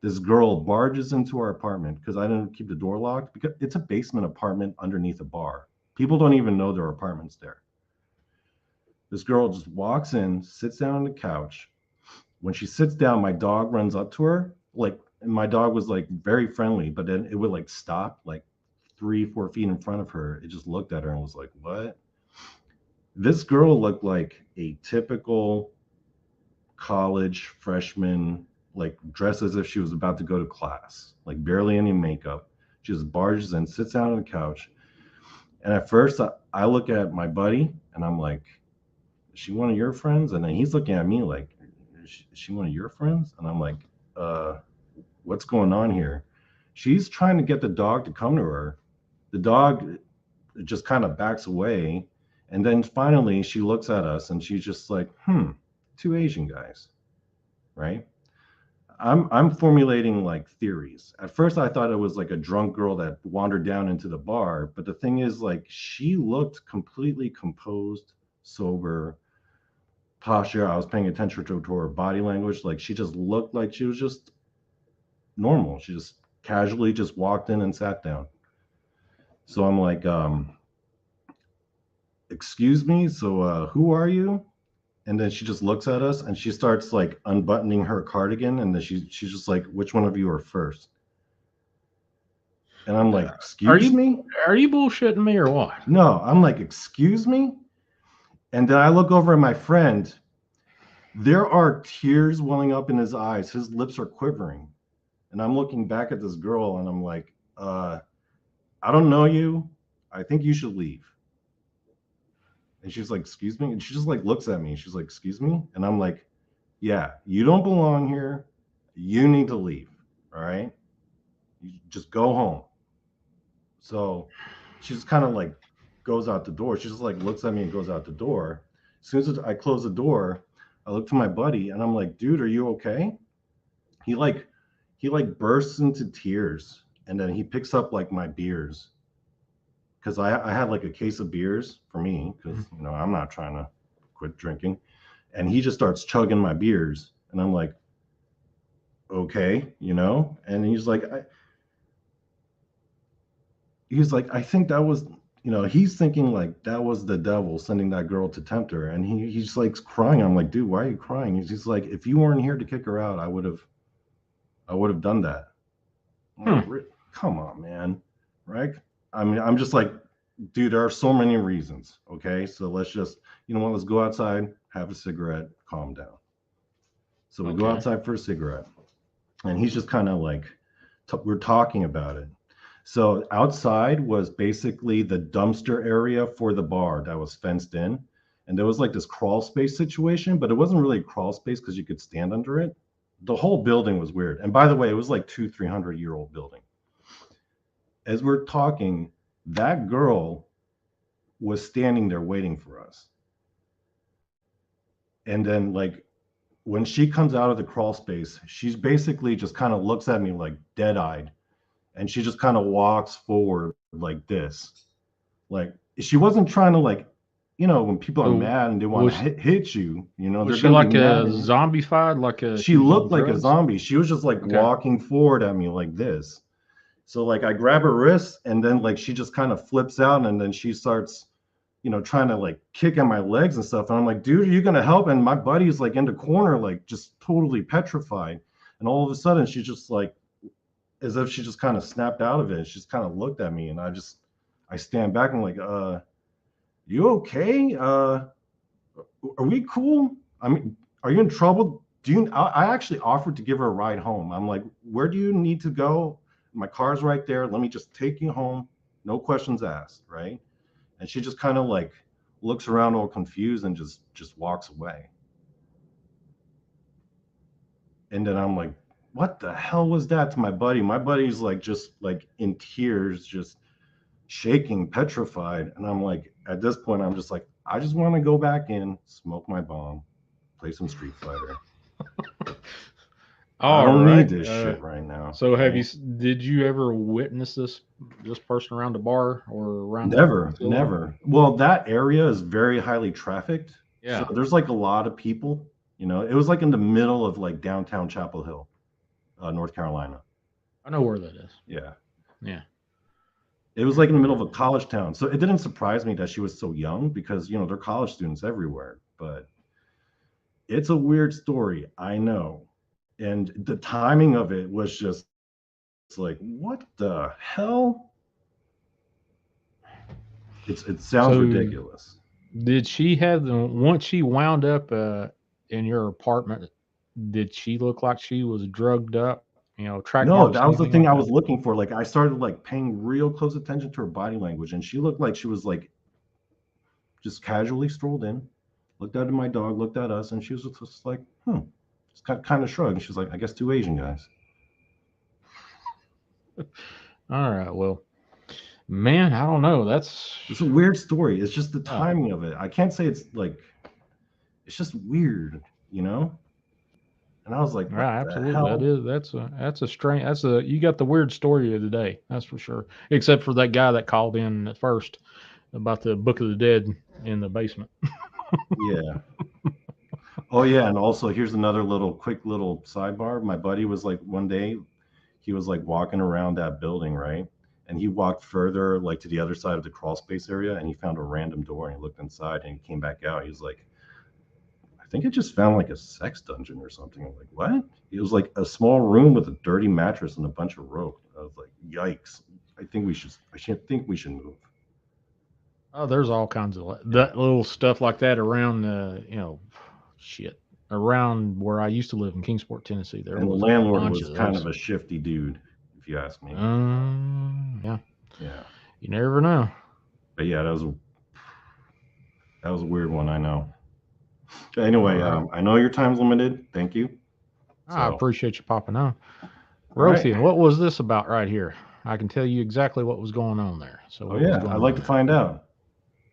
This girl barges into our apartment because I didn't keep the door locked, because it's a basement apartment underneath a bar. People don't even know there are apartments there. This girl just walks in, sits down on the couch. When she sits down, my dog runs up to her. Like, and my dog was like very friendly, but then it would like stop like 3-4 feet in front of her. It just looked at her and was like, what? This girl looked like a typical college freshman, like dressed as if she was about to go to class, like barely any makeup. She just barges in, sits down on the couch. And at first, I look at my buddy and I'm like, is she one of your friends? And then he's looking at me like, is she one of your friends? And I'm like, what's going on here? She's trying to get the dog to come to her. The dog just kind of backs away. And then finally she looks at us and she's just like, two Asian guys. right? I'm formulating like theories. At first I thought it was like a drunk girl that wandered down into the bar, but the thing is like she looked completely composed, sober, posture. I was paying attention to her body language. Like she just looked like she was just normal. She just casually just walked in and sat down. So I'm like, excuse me, so who are you? And then she just looks at us and she starts like unbuttoning her cardigan, and then she's just like, which one of you are first? And I'm like, excuse me?
Are you bullshitting me or what?
No, I'm like, excuse me? And then I look over at my friend. There are tears welling up in his eyes. His lips are quivering. And I'm looking back at this girl and I'm like, I don't know you. I think you should leave. And she's like, excuse me? And she just like looks at me. She's like, excuse me? And I'm like, yeah, you don't belong here. You need to leave. All right. You just go home. So she just kind of like goes out the door. She just like looks at me and goes out the door. As soon as I close the door, I look to my buddy and I'm like, dude, are you okay? He like bursts into tears, and then he picks up like my beers, because I had like a case of beers for me, because you know I'm not trying to quit drinking, and he just starts chugging my beers, and I'm like, okay, you know, and he's like, I think that was, you know, he's thinking like that was the devil sending that girl to tempt her, and he's like crying. I'm like, dude, why are you crying? He's like, if you weren't here to kick her out, I would have done that. Like, come on, man, right? I mean, I'm just like, dude, there are so many reasons. Okay, so let's just, you know what? Let's go outside, have a cigarette, calm down. So we go outside for a cigarette, and he's just kind of like, we're talking about it. So outside was basically the dumpster area for the bar that was fenced in, and there was like this crawl space situation, but it wasn't really a crawl space because you could stand under it. The whole building was weird. And by the way, it was like 200-300-year-old building. As we're talking, that girl was standing there waiting for us. And then like when she comes out of the crawl space, she's basically just kind of looks at me like dead-eyed. And she just kind of walks forward like this. Like she wasn't trying to like, you know, when people are mad and they want to hit you, you know,
was she like a zombified, like a?
She looked like a zombie. She was just like walking forward at me like this. So like I grab her wrist, and then like she just kind of flips out, and then she starts, you know, trying to like kick at my legs and stuff. And I'm like, dude, are you gonna help? And my buddy's like in the corner, like just totally petrified. And all of a sudden, she just like, as if she just kind of snapped out of it. She just kind of looked at me, and I stand back and I'm like, you okay? Are we cool? I mean, are you in trouble? I actually offered to give her a ride home. I'm like, where do you need to go? My car's right there. Let me just take you home. No questions asked, right? And she just kind of like looks around all confused and just walks away. And then I'm like, what the hell was that to my buddy? My buddy's like just like in tears, just shaking, petrified. And I'm like, at this point, I'm just like, I just want to go back in, smoke my bong, play some Street Fighter. I don't need this shit right now.
So did you ever witness this person around the bar or around?
Never. Well, that area is very highly trafficked.
Yeah.
So there's like a lot of people, you know. It was like in the middle of like downtown Chapel Hill, North Carolina.
I know where that is.
Yeah.
Yeah.
It was like in the middle of a college town. So it didn't surprise me that she was so young, because, you know, there are college students everywhere. But it's a weird story, I know. And the timing of it was just, it's like, what the hell? It sounds ridiculous.
Did she have once she wound up in your apartment, did she look like she was drugged up? You know, track
No,
marks,
that was the thing
like
I was looking for. Like I started like paying real close attention to her body language, and she looked like she was like just casually strolled in, looked at my dog, looked at us, and she was just like, just kind of shrugged. And she was like, I guess 2 Asian guys.
All right, well, man, I don't know.
It's a weird story. It's just the timing of it. I can't say it's like, it's just weird, you know? And I was like, what
Yeah,
the
absolutely.
hell?
That's a strange. You got the weird story of the day. That's for sure. Except for that guy that called in at first about the Book of the Dead in the basement.
Yeah. Oh yeah, and also here's another quick little sidebar. My buddy was like one day, he was like walking around that building, right? And he walked further, like to the other side of the crawl space area, and he found a random door and he looked inside and he came back out. He was like, I think I just found like a sex dungeon or something. I'm like, what? It was like a small room with a dirty mattress and a bunch of rope. I was like, yikes. I should think we should move.
Oh, there's all kinds of that little stuff like that around, shit, around where I used to live in Kingsport, Tennessee. There
And the
was a
landlord
bunch
was
of
kind
those.
of a shifty dude, if you ask me.
Yeah,
Yeah.
you never know.
But yeah, that was a weird one, I know. Anyway,
All right.
I know your time's limited. Thank you.
I
So,
appreciate you popping on.
all right.
Rothian, what was this about right here? I can tell you exactly what was going on there. So
Oh
what was
yeah, I'd
going
like
on
to
there?
find out.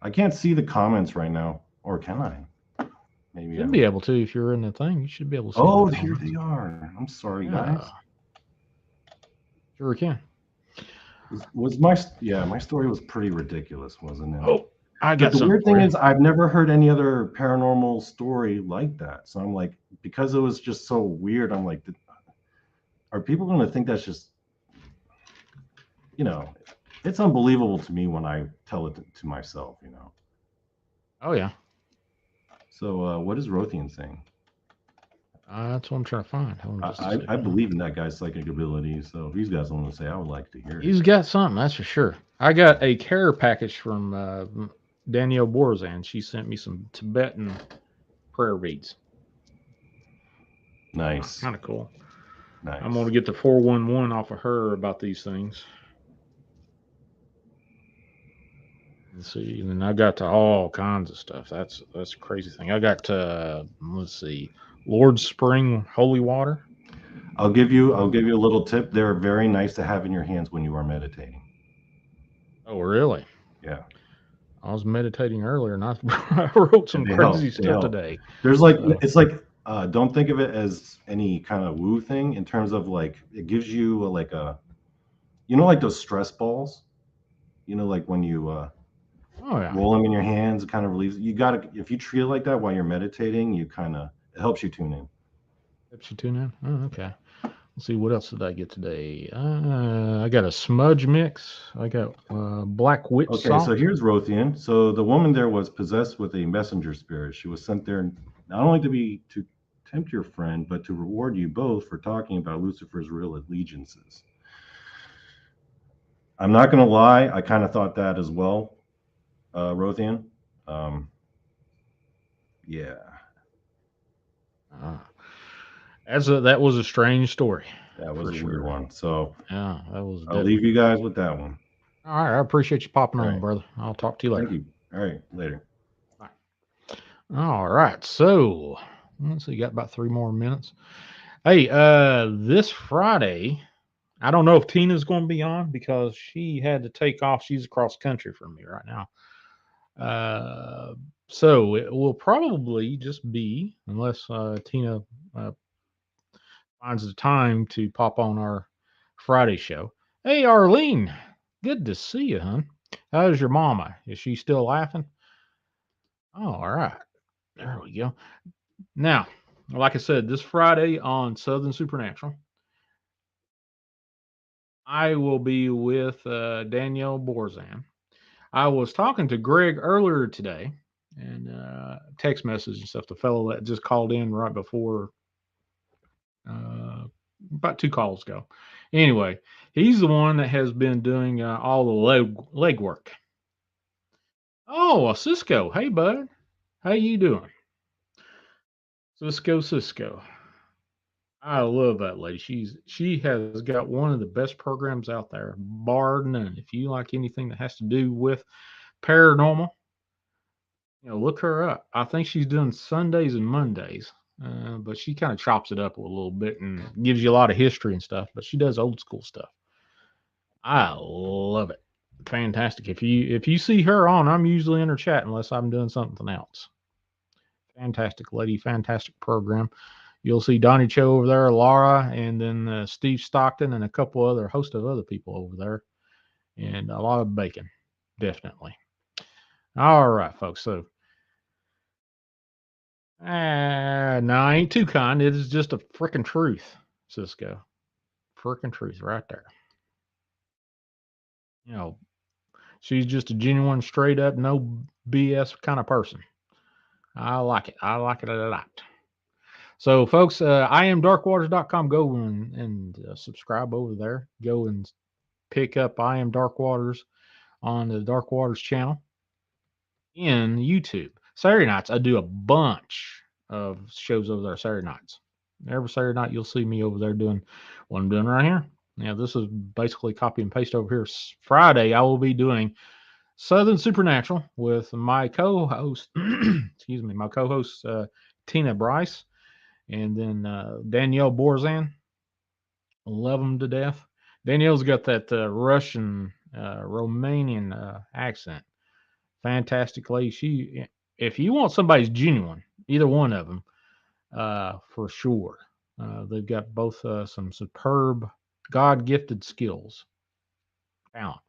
I can't see the comments right now, or can I? Maybe
Should
I'm.
be able to if you're in the thing. You should be able to see the
Oh, here
comments.
they are. I'm sorry,
Yeah,
guys.
sure can.
Was my yeah, my story was pretty ridiculous, wasn't it?
Oh, I
But
got
the
something
weird
for
thing
you.
is, I've never heard any other paranormal story like that. So I'm like, because it was just so weird, I'm like, are people going to think that's just, you know, it's unbelievable to me when I tell it to myself, you know.
Oh yeah,
So what is Rothian saying?
that's what I'm trying to find. Hold on just a
I
second.
believe in that guy's psychic ability. So if he's got something to say, I would like to hear it.
He's got something, that's for sure. I got a care package from Danielle Borzan. She sent me some Tibetan prayer beads.
Nice.
Kind of cool.
Nice.
I'm going to get the 411 off of her about these things. Let's see, and then I got to all kinds of stuff. That's a crazy thing. I got to let's see, Lord Spring Holy Water.
I'll give you a little tip. They're very nice to have in your hands when you are meditating.
Oh, really?
Yeah.
I was meditating earlier, and I wrote some
They
crazy
help. They
stuff
help.
today.
There's like
So,
it's like don't think of it as any kind of woo thing in terms of like it gives you like a like those stress balls. Like when you
oh yeah,
roll them in your hands, it kind of relieves. You got to if you treat it like that while you're meditating, it helps you tune in.
helps you tune in. Oh, okay. Let's see, what else did I get today? I got a smudge mix. I got black witch
Okay, so
salt.
here's Rothian. So the woman there was possessed with a messenger spirit. She was sent there not only to tempt your friend, but to reward you both for talking about Lucifer's real allegiances. I'm not going to lie, I kind of thought that as well, Rothian. Yeah.
That was a strange story.
That was
For
a
sure.
weird one. So
Yeah, that was.
I'll leave you guys with that one.
All right, I appreciate you popping
All
on,
right.
brother. I'll talk to you later.
Thank you. All right, later.
Bye. All right, so let's see, got about 3 more minutes. Hey, this Friday, I don't know if Tina's going to be on because she had to take off. She's across country from me right now. So it will probably just be, unless Tina finds the time to pop on our Friday show. Hey, Arlene, good to see you, hon. How's your mama? Is she still laughing? Oh, all right. There we go. Now, like I said, this Friday on Southern Supernatural, I will be with Danielle Borzan. I was talking to Greg earlier today and text message and stuff. The fellow that just called in right before about 2 calls ago. Anyway, he's the one that has been doing all the leg work. Oh, Cisco. Hey, bud. How you doing? Cisco. I love that lady. She has got one of the best programs out there, bar none. If you like anything that has to do with paranormal, look her up. I think she's doing Sundays and Mondays, but she kind of chops it up a little bit and gives you a lot of history and stuff. But she does old school stuff. I love it. Fantastic. If you see her on, I'm usually in her chat unless I'm doing something else. Fantastic lady, fantastic program. You'll see Donnie Cho over there, Laura, and then Steve Stockton and a couple other host of other people over there, and a lot of bacon, definitely. All right, folks. So, no, I ain't too kind. It is just a freaking truth, Cisco. Freaking truth right there. You know, she's just a genuine, straight up, no BS kind of person. I like it. I like it a lot. So, folks, IamDarkWaters.com. Go and subscribe over there. Go and pick up I Am Dark Waters on the Dark Waters channel in YouTube. Saturday nights, I do a bunch of shows over there Saturday nights. Every Saturday night, you'll see me over there doing what I'm doing right here. Now, this is basically copy and paste over here. Friday, I will be doing Southern Supernatural with my co-host, excuse me, my co-host, Tina Bryce, and then Danielle Borzan. Love them to death. Danielle's got that Russian, Romanian accent. Fantastic lady. If you want somebody's genuine, either one of them, for sure. They've got both some superb, God-gifted skills, talent.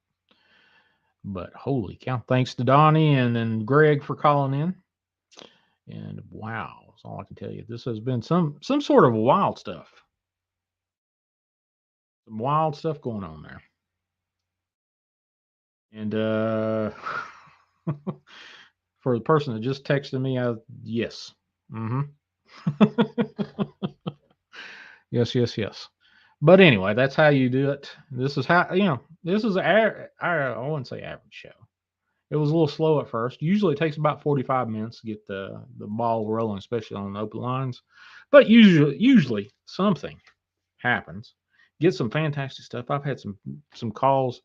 But holy cow! Thanks to Donnie and then Greg for calling in. And wow, that's all I can tell you. This has been some sort of wild stuff. Some wild stuff going on there. And for the person that just texted me, yes. Yes. But anyway, that's how you do it. This is how, this is, I wouldn't say average show. It was a little slow at first. Usually it takes about 45 minutes to get the ball rolling, especially on open lines. But usually something happens. Get some fantastic stuff. I've had some calls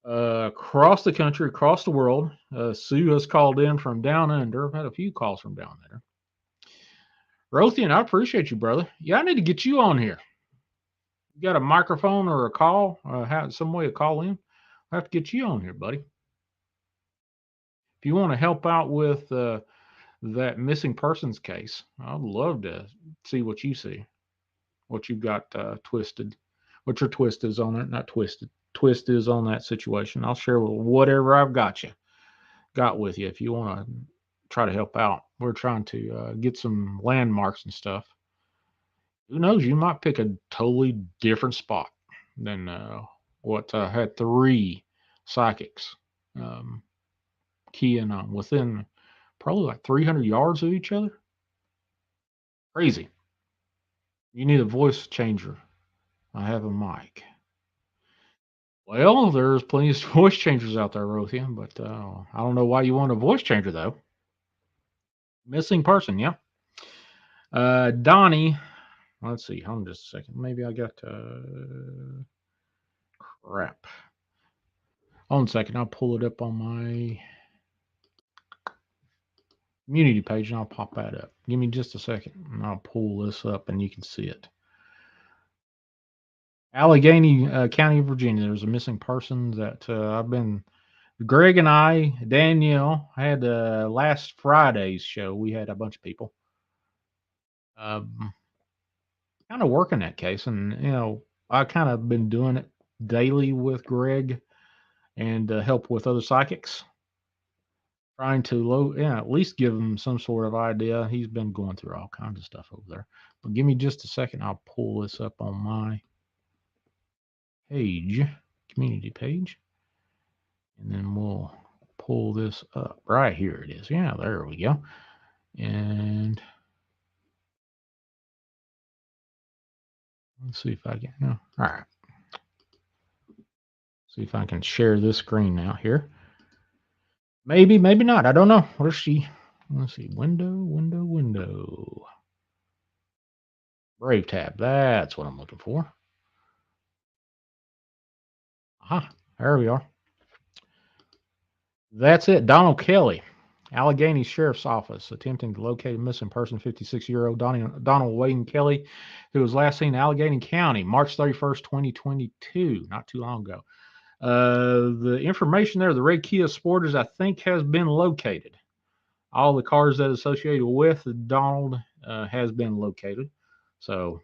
across the country, across the world. Sue has called in from down under. I've had a few calls from down under. Rothian, I appreciate you, brother. Yeah, I need to get you on here. You got a microphone or a call? Have some way to call in? I have to get you on here, buddy. If you want to help out with that missing persons case, I'd love to see what you see, what you've got twisted, what your twist is on it. Not twisted. Twist is on that situation. I'll share whatever I've got with you if you want to try to help out. We're trying to get some landmarks and stuff. Who knows? You might pick a totally different spot than what had 3 psychics keying on within probably like 300 yards of each other. Crazy. You need a voice changer. I have a mic. Well, there's plenty of voice changers out there, Rothian, but I don't know why you want a voice changer, though. Missing person, yeah. Donnie, let's see. Hold on just a second. Maybe I got crap. Hold on a second. I'll pull it up on my community page and I'll pop that up. Give me just a second and I'll pull this up and you can see it. Allegheny County, Virginia. There's a missing person that Greg and I, Danielle, had last Friday's show. We had a bunch of people kind of working that case. And, I kind of been doing it daily with Greg and help with other psychics. Trying to at least give him some sort of idea. He's been going through all kinds of stuff over there. But give me just a second. I'll pull this up on my page, community page. And then we'll pull this up. Right here it is. Yeah, there we go. And let's see if I can. No. All right. See if I can share this screen now here. Maybe not. I don't know. Where's she? Let's see. Window. Brave tab. That's what I'm looking for. Aha. There we are. That's it. Donald Kelly, Allegheny Sheriff's Office, attempting to locate a missing person, 56-year-old Donald Wayne Kelly, who was last seen in Allegheny County, March 31st, 2022, not too long ago. The information there, the red Kia Sportage, I think, has been located. all the cars that associated with Donald has been located. So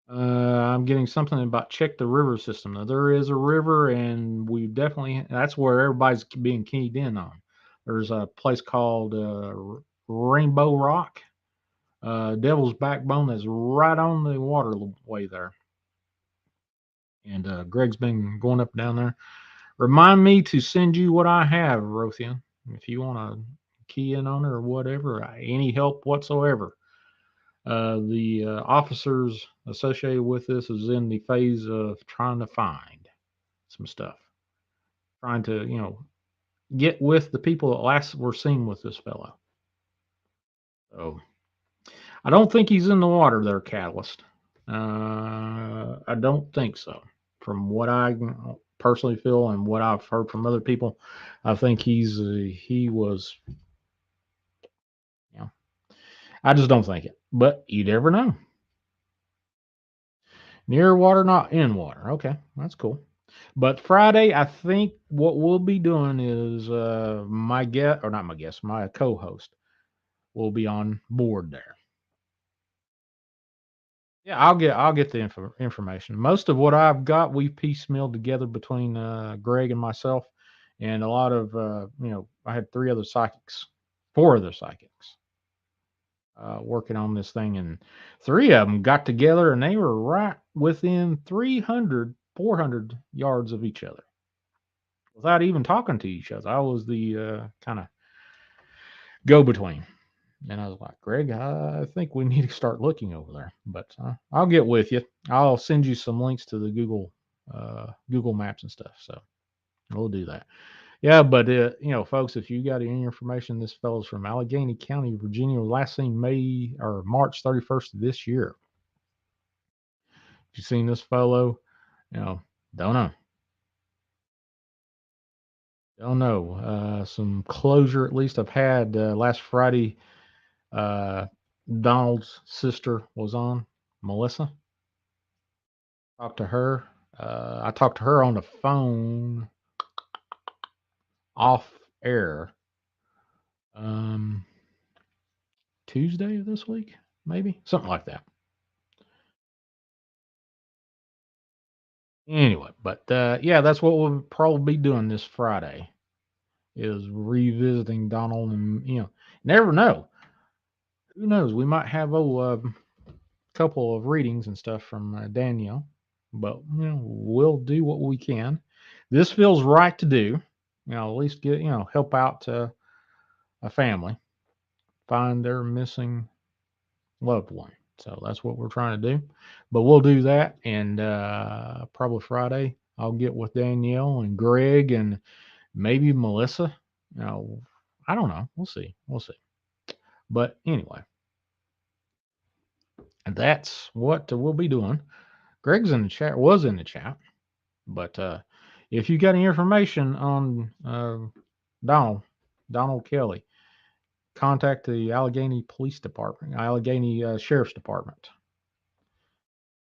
I'm getting something about check the river system. Now, there is a river, and we definitely, that's where everybody's being keyed in on. There's a place called Rainbow Rock, Devil's Backbone, that's right on the waterway there. And Greg's been going up and down there. Remind me to send you what I have, Rothian, if you want to key in on it or whatever, any help whatsoever. The officers associated with this is in the phase of trying to find some stuff, trying to, get with the people that last were seen with this fellow. So I don't think he's in the water there, Catalyst. I don't think so. From what I personally feel and what I've heard from other people, I think he was. I just don't think it. But you never know. Near water, not in water. Okay, that's cool. But Friday, I think what we'll be doing is my guest, or not my guest, my co-host will be on board there. Yeah, I'll get the information. Most of what I've got, we piecemealed together between Greg and myself, and a lot of I had four other psychics working on this thing, and three of them got together, and they were right within 300, 400 yards of each other without even talking to each other. I was the kind of go between. And I was like, Greg, I think we need to start looking over there. But I'll get with you. I'll send you some links to the Google Maps and stuff. So we'll do that. Yeah, but folks, if you got any information, this fellow's from Allegheny County, Virginia, last seen March 31st of this year. You seen this fellow? Don't know. Don't know. Some closure, at least I've had last Friday. Donald's sister was on, Melissa. Talked to her. I talked to her on the phone off air Tuesday of this week, maybe something like that. Anyway, but yeah, that's what we'll probably be doing this Friday is revisiting Donald, and never know. Who knows? We might have a couple of readings and stuff from Danielle, but we'll do what we can. This feels right to do. At least get help out a family find their missing loved one. So that's what we're trying to do. But we'll do that, and probably Friday I'll get with Danielle and Greg and maybe Melissa. I don't know. We'll see. But anyway, that's what we'll be doing. Greg's in the chat, was in the chat. But if you got any information on Donald Kelly, contact the Allegheny Police Department, Allegheny Sheriff's Department.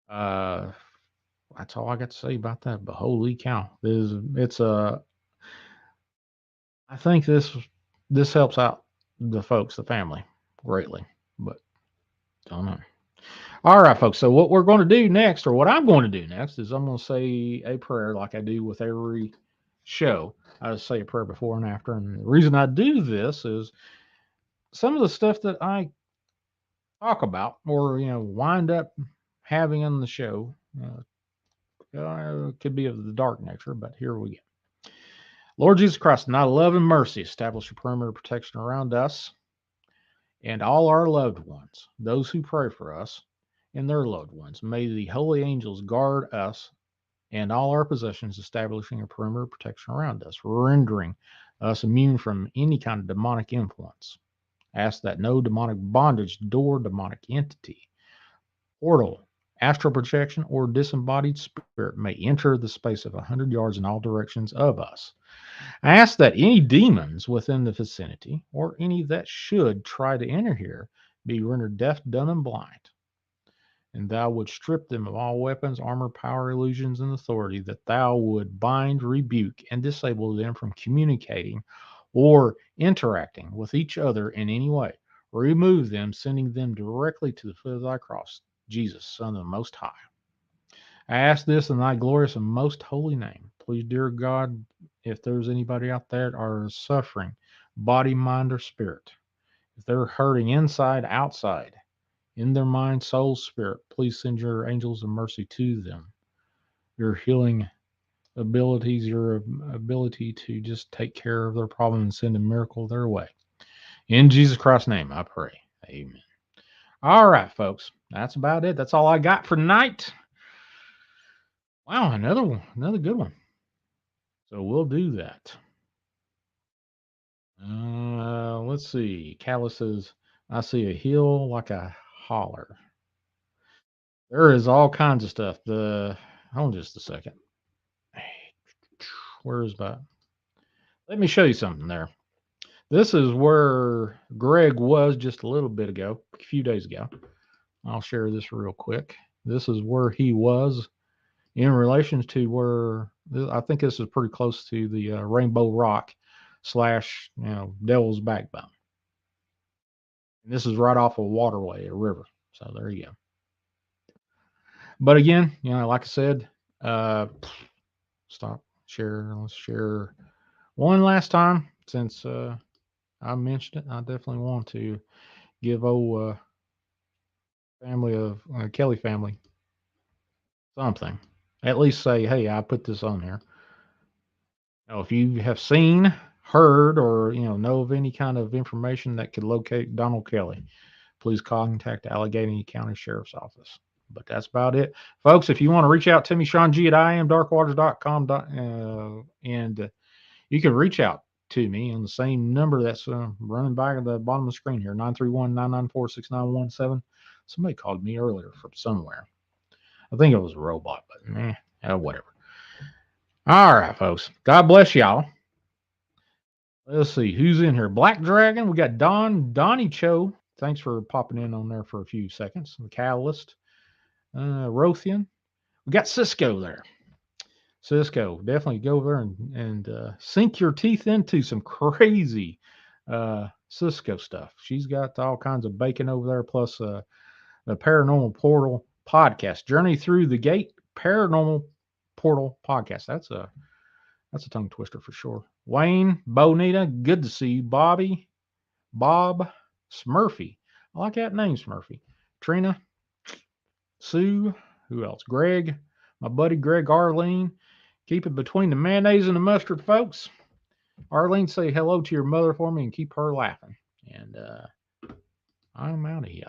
That's all I got to say about that. But holy cow, I think this helps out the folks, the family, greatly. But don't know. All right, folks. So what we're going to do next, or what I'm going to do next, is I'm going to say a prayer like I do with every show. I just say a prayer before and after. And the reason I do this is some of the stuff that I talk about or wind up having on the show could be of the dark nature, but here we go. Lord Jesus Christ, in thy love and mercy, establish your perimeter of protection around us and all our loved ones, those who pray for us and their loved ones. May the holy angels guard us and all our possessions, establishing a perimeter of protection around us, rendering us immune from any kind of demonic influence. Ask that no demonic bondage, door, demonic entity, portal, astral projection, or disembodied spirit may enter the space of 100 yards in all directions of us. I ask that any demons within the vicinity, or any that should try to enter here, be rendered deaf, dumb, and blind. And thou would strip them of all weapons, armor, power, illusions, and authority, that thou would bind, rebuke, and disable them from communicating or interacting with each other in any way. Remove them, sending them directly to the foot of thy cross, Jesus, Son of the Most High. I ask this in thy glorious and most holy name. Please, dear God, if there's anybody out there that are suffering, body, mind, or spirit, if they're hurting inside, outside, in their mind, soul, spirit, please send your angels of mercy to them. Your healing abilities, your ability to just take care of their problem and send a miracle their way. In Jesus Christ's name, I pray. Amen. All right, folks. That's about it. That's all I got for tonight. Wow, another one, another good one. So we'll do that. Let's see. Callus says, I see a hill like a holler. There is all kinds of stuff. Hold on just a second. Where is that? Let me show you something there. This is where Greg was just a little bit ago, a few days ago. I'll share this real quick. This is where he was in relation to where I think this is pretty close to the Rainbow Rock / Devil's Backbone. And this is right off a waterway, a river. So there you go. But again, like I said, stop, share. Let's share one last time since I mentioned it. I definitely want to give old family of Kelly family something. At least say, hey, I put this on here. Now, if you have seen, heard, or know of any kind of information that could locate Donald Kelly, please contact Allegheny County Sheriff's Office. But that's about it. Folks, if you want to reach out to me, Shawn G at IamDarkWaters.com, and you can reach out to me on the same number that's running back at the bottom of the screen here, 931-994-6917. Somebody called me earlier from somewhere. I think it was a robot, but whatever. All right, folks. God bless y'all. Let's see who's in here. Black Dragon. We got Donnie Cho. Thanks for popping in on there for a few seconds. The Catalyst. Rothian. We got Cisco there. Cisco, definitely go there and sink your teeth into some crazy Cisco stuff. She's got all kinds of bacon over there, plus the Paranormal Portal podcast, Journey Through the Gate Paranormal Portal podcast. That's a tongue twister for sure. Wayne, Bonita, good to see you. Bobby, Bob, Smurfy. I like that name, Smurfy. Trina, Sue, who else? Greg, my buddy Greg, Arlene. Keep it between the mayonnaise and the mustard, folks. Arlene, say hello to your mother for me and keep her laughing. And I'm out of here.